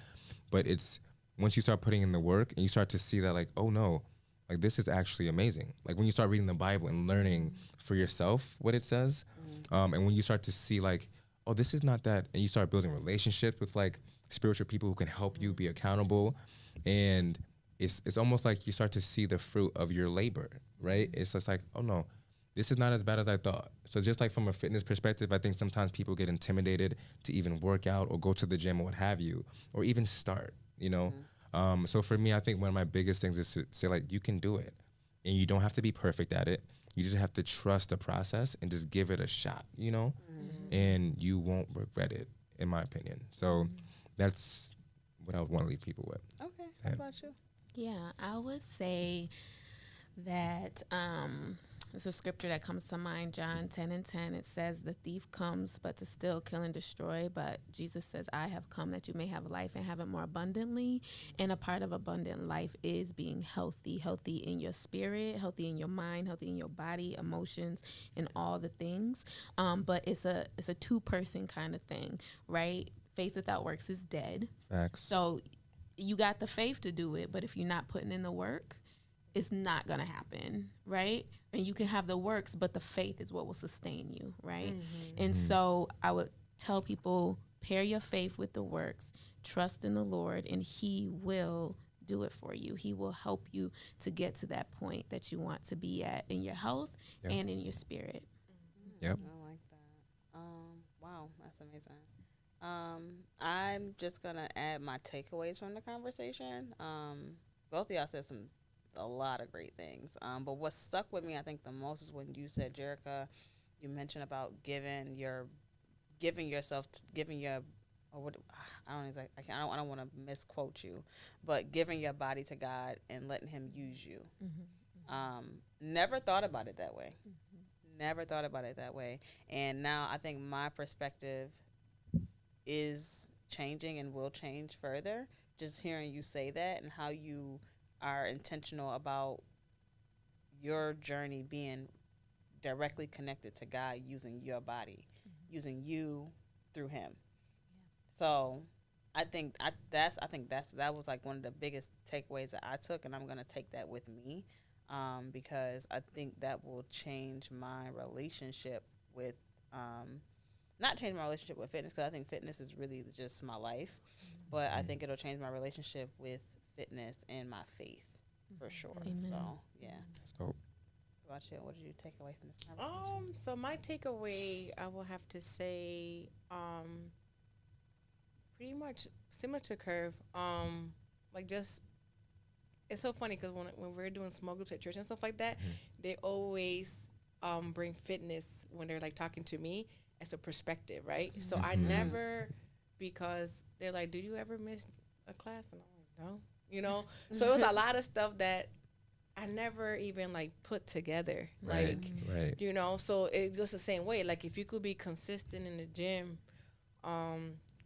But it's once you start putting in the work and you start to see that, like, oh no, like this is actually amazing. Like when you start reading the Bible and learning for yourself what it says, and when you start to see like, oh, this is not that, and you start building relationships with like spiritual people who can help you be accountable, and it's almost like you start to see the fruit of your labor, right? It's just like, oh no, this is not as bad as I thought. So just like from a fitness perspective, I think sometimes people get intimidated to even work out or go to the gym or what have you, or even start, So for me, I think one of my biggest things is to say like, you can do it, and you don't have to be perfect at it. You just have to trust the process and just give it a shot, and you won't regret it, in my opinion. So that's what I would want to leave people with. Okay. How about you? Yeah, I would say that there's a scripture that comes to mind, John 10:10. It says, the thief comes but to steal, kill, and destroy. But Jesus says, I have come that you may have life and have it more abundantly. And a part of abundant life is being healthy in your spirit, healthy in your mind, healthy in your body, emotions, and all the things. But it's a two-person kind of thing, right? Faith without works is dead. Facts. So you got the faith to do it, but if you're not putting in the work, it's not going to happen, right? And you can have the works, but the faith is what will sustain you, right? And so I would tell people, pair your faith with the works, trust in the Lord, and he will do it for you. He will help you to get to that point that you want to be at in your health and in your spirit. Yep. I like that. Wow, that's amazing. I'm just going to add my takeaways from the conversation. Both of y'all said a lot of great things. But what stuck with me, I think, the most is when you said, Jerica, you mentioned about giving your, or what, I don't want to misquote you, but giving your body to God and letting him use you. Never thought about it that way. Never thought about it that way. And now I think my perspective is changing and will change further. Just hearing you say that and how you are intentional about your journey being directly connected to God, using your body, using you through him. So that was like one of the biggest takeaways that I took, and I'm gonna take that with me, because I think that will change my relationship with, not change my relationship with fitness, because I think fitness is really just my life, but I think it'll change my relationship with fitness and my faith for sure. Amen. So yeah. That's dope. What about you? What did you take away from this conversation? So my takeaway, I will have to say, pretty much similar to Curve. Like just, it's so funny because when we're doing small groups at church and stuff like that, they always bring fitness when they're like talking to me as a perspective, right? So I never, because they're like, "Did you ever miss a class?" And I'm like, "No," you know. So it was a lot of stuff that I never even like put together, Right. you know. So it goes the same way. Like if you could be consistent in the gym,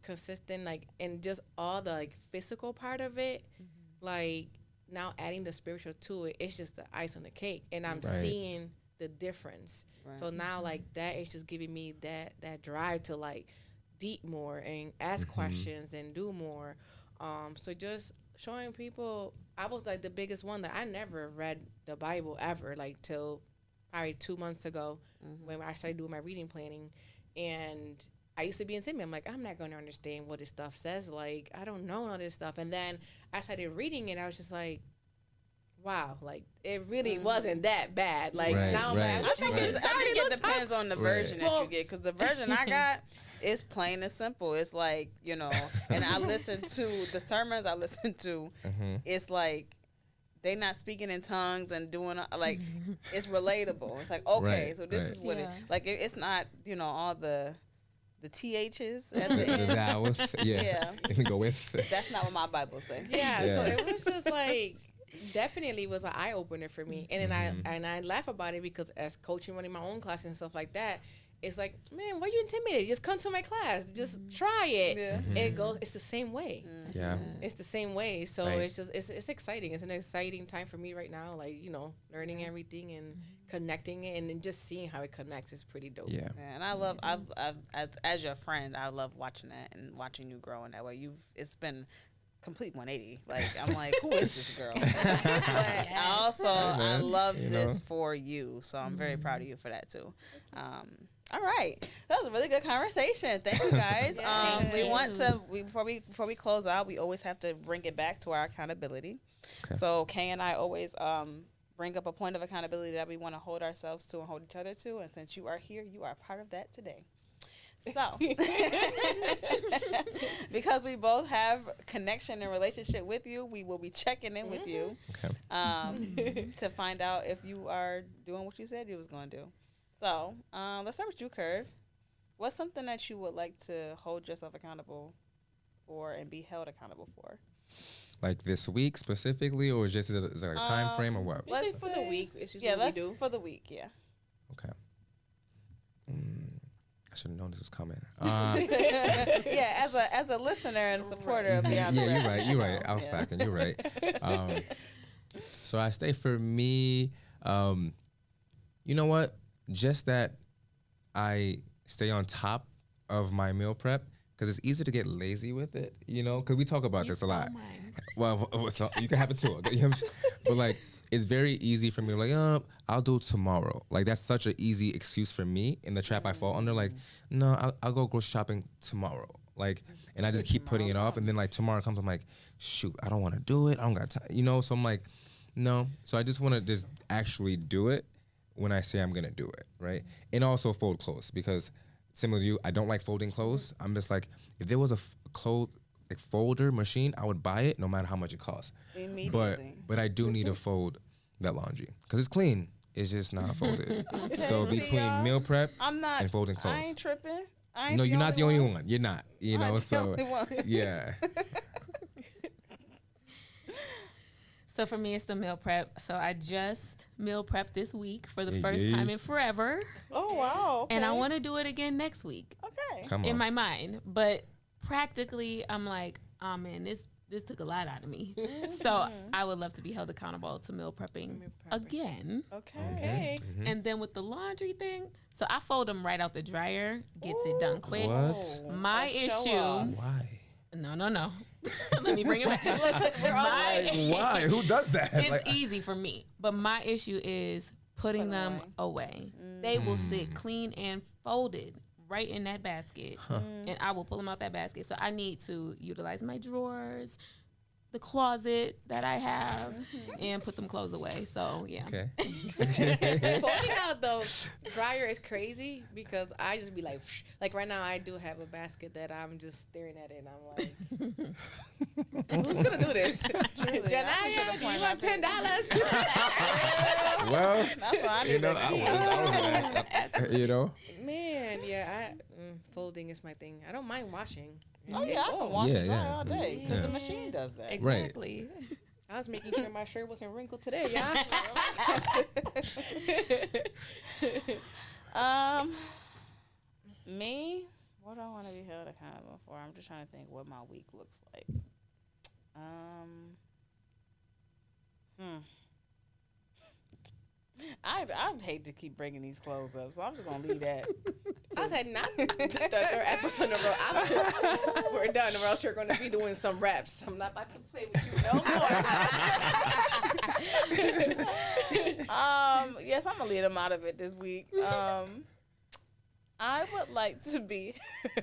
consistent like in just all the like physical part of it, like now adding the spiritual to it, it's just the ice on the cake, and I'm seeing the difference. So now like that is just giving me that drive to like deep more and ask questions and do more. So just showing people, I was like the biggest one that I never read the Bible ever, like till probably 2 months ago when I started doing my reading planning. And I used to be intimidated. I'm like, I'm not going to understand what this stuff says. Like, I don't know all this stuff. And then I started reading it. I was just like, wow, like it really wasn't that bad. Like now I'm like, I think it depends on the version that you get, because the version I got is plain and simple. It's like, you know, and I listen to the sermons I listen to. It's like they not speaking in tongues and doing like it's relatable. It's like, okay, so this is what it like. It's not, you know, all the THs at the end. Vowels, yeah. You can go with. That's not what my Bible says. Yeah, so it was just like definitely was an eye opener for me, and then I laugh about it because as coaching, running my own class and stuff like that, it's like, man, why are you intimidated? Just come to my class, just try it. It goes. It's the same way. Yeah, it's the same way. So it's just it's exciting. It's an exciting time for me right now. Like, you know, learning everything and connecting it, and then just seeing how it connects is pretty dope. Yeah, and I love as your friend, I love watching that and watching you grow in that way. It's been complete 180. Like, I'm like, who is this girl? But also, I love this for you. So I'm very proud of you for that too. All right, that was a really good conversation. Thank you guys. We want to before we close out, we always have to bring it back to our accountability. Okay. So Kay and I always bring up a point of accountability that we want to hold ourselves to and hold each other to. And since you are here, you are part of that today. So, because we both have connection and relationship with you, we will be checking in with you to find out if you are doing what you said you was going to do. So, let's start with you, Curve. What's something that you would like to hold yourself accountable for and be held accountable for? Like this week specifically, or just is there a time frame, or what? Let's say for the week. It's just what we do. For the week, yeah. Okay. I should have known this was coming. Yeah, as a listener and a supporter of Beyond. Yeah, you're right. I was slacking. You're right. So I stay for me. You know what? Just that I stay on top of my meal prep, because it's easy to get lazy with it. You know, because we talk about this a lot. Well, so you can have it too. But like, it's very easy for me to like, I'll do it tomorrow. Like, that's such an easy excuse for me in the trap I fall under. Like, no, I'll go grocery shopping tomorrow. Like, and I just keep putting it off. And then like tomorrow comes, I'm like, shoot, I don't want to do it. I don't got time. You know, so I'm like, no. So I just want to just actually do it when I say I'm going to do it, right? And also fold clothes, because similar to you, I don't like folding clothes. I'm just like, if there was a folder machine, I would buy it no matter how much it costs. Immediately. But I do need to fold that laundry because it's clean. It's just not folded. Okay, so between meal prep and folding clothes. I ain't tripping. No, you're not the only one. You're not. You know, so yeah. So for me, it's the meal prep. So I just meal prep this week for the first time in forever. Oh, wow. Okay. And I want to do it again next week. Okay. Come on. In my mind. But practically, I'm like, oh, man, this took a lot out of me. So I would love to be held accountable to meal prepping again. Okay. And then with the laundry thing, so I fold them right out the dryer, gets it done quick. What? My issue. Why? No. Let me bring it back. Why? Who does that? It's easy for me, but my issue is putting them away. They will sit clean and folded right in that basket, and I will pull them out that basket. So I need to utilize my drawers, the closet that I have, and put them clothes away. So yeah. Okay. Folding out the dryer is crazy because I just be like right now I do have a basket that I'm just staring at it and I'm like, who's gonna do this? Janaya, do you want $10? Well, That's why I need Man, yeah, folding is my thing. I don't mind washing. Oh yeah, I can wash and dry all day because the machine does that. Exactly. Right. I was making sure my shirt wasn't wrinkled today, y'all. Me, what do I want to be held accountable for? I'm just trying to think what my week looks like. I hate to keep bringing these clothes up, so I'm just gonna leave that. I said not the third episode in a row. We're done, or else you're gonna be doing some reps. I'm not about to play with you no more. Yes, I'm gonna leave them out of it this week. I would like to be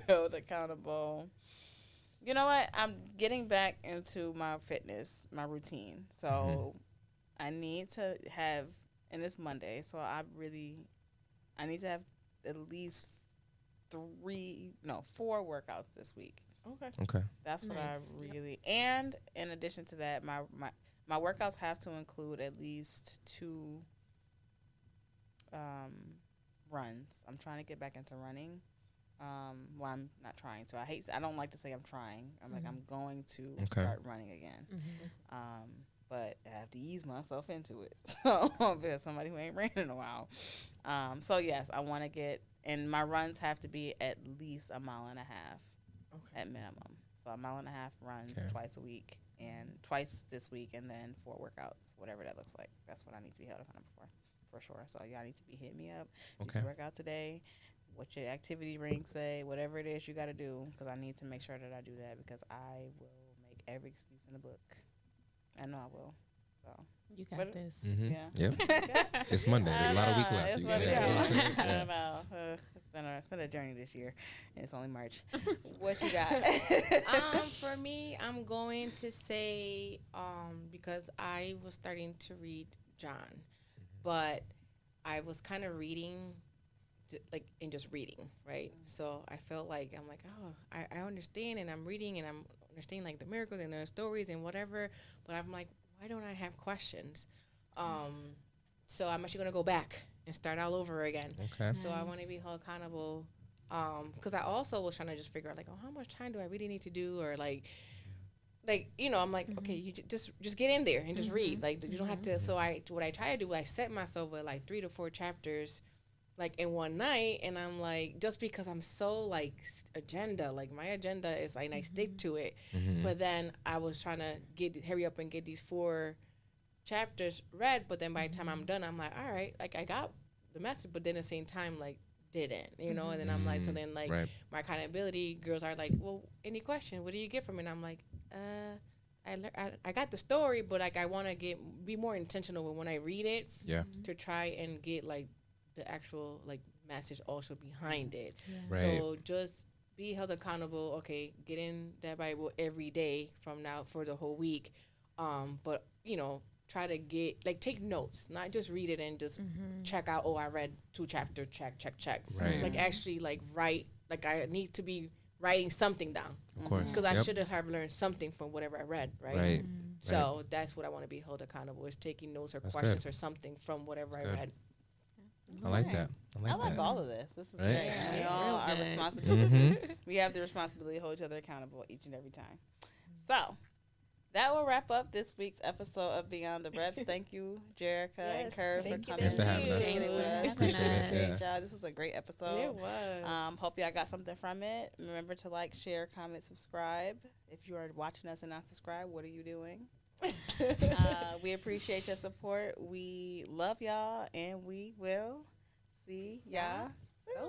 held accountable. You know what? I'm getting back into my fitness, my routine. So I need to have, and it's Monday, so I need to have at least 4 workouts this week. Okay. That's what I really, and in addition to that, my workouts have to include at least 2 runs. I'm trying to get back into running. Well, I'm not trying to. I don't like to say I'm trying. I'm like, I'm going to start running again. But I have to ease myself into it. So there's somebody who ain't ran in a while. So yes, I want to get, and my runs have to be at least 1.5 miles at minimum. So 1.5 mile runs twice a week, and twice this week, and then 4 workouts, whatever that looks like. That's what I need to be held accountable for sure. So y'all need to be hitting me up. You can work out today. What your activity ring say, whatever it is you got to do, because I need to make sure that I do that, because I will make every excuse in the book. I know I will. So you got this. Yeah. Yep. It's Monday. There's a lot of week left. It's been a journey this year, and it's only March. What you got? For me, I'm going to say because I was starting to read John, but I was kind of reading. Just reading, right? So I felt like I'm like, I understand, and I'm reading, and I'm understanding like the miracles and the stories and whatever. But I'm like, why don't I have questions? So I'm actually gonna go back and start all over again. Okay. So I want to be held accountable, because I also was trying to just figure out like, how much time do I really need to do, or like I'm like, okay, you just get in there and just read. Like you don't have to. So what I try to do, I set myself with like 3 to 4 chapters. Like in one night, and I'm like, just because I'm so like my agenda is like, I stick to it. But then I was trying to hurry up and get these 4 chapters read. But then by the time I'm done, I'm like, all right, like I got the message, but then at the same time, like didn't, and then I'm like, so then like my accountability girls are like, well, any question? What do you get from it? And I'm like, I got the story, but like I want to be more intentional when I read it. Yeah. To try and get like the actual like message also behind it. So just be held accountable. Okay, get in that Bible every day from now for the whole week. But try to take notes, not just read it and just check out. Oh, I read 2 chapters. Check. Like actually write. Like I need to be writing something down. Of course, because I should have learned something from whatever I read. Right. So that's what I want to be held accountable, is taking notes or questions or something from whatever I read. I like that. I like all of this. This is great. We all are responsible. We have the responsibility to hold each other accountable each and every time. So that will wrap up this week's episode of Beyond the Reps. Thank you, Jerica and Curve, for coming. Thanks for having us. Appreciate it. Great job. This was a great episode. It was. Hope y'all got something from it. Remember to like, share, comment, subscribe. If you are watching us and not subscribed, what are you doing? We appreciate your support. We love y'all, and we will see y'all soon.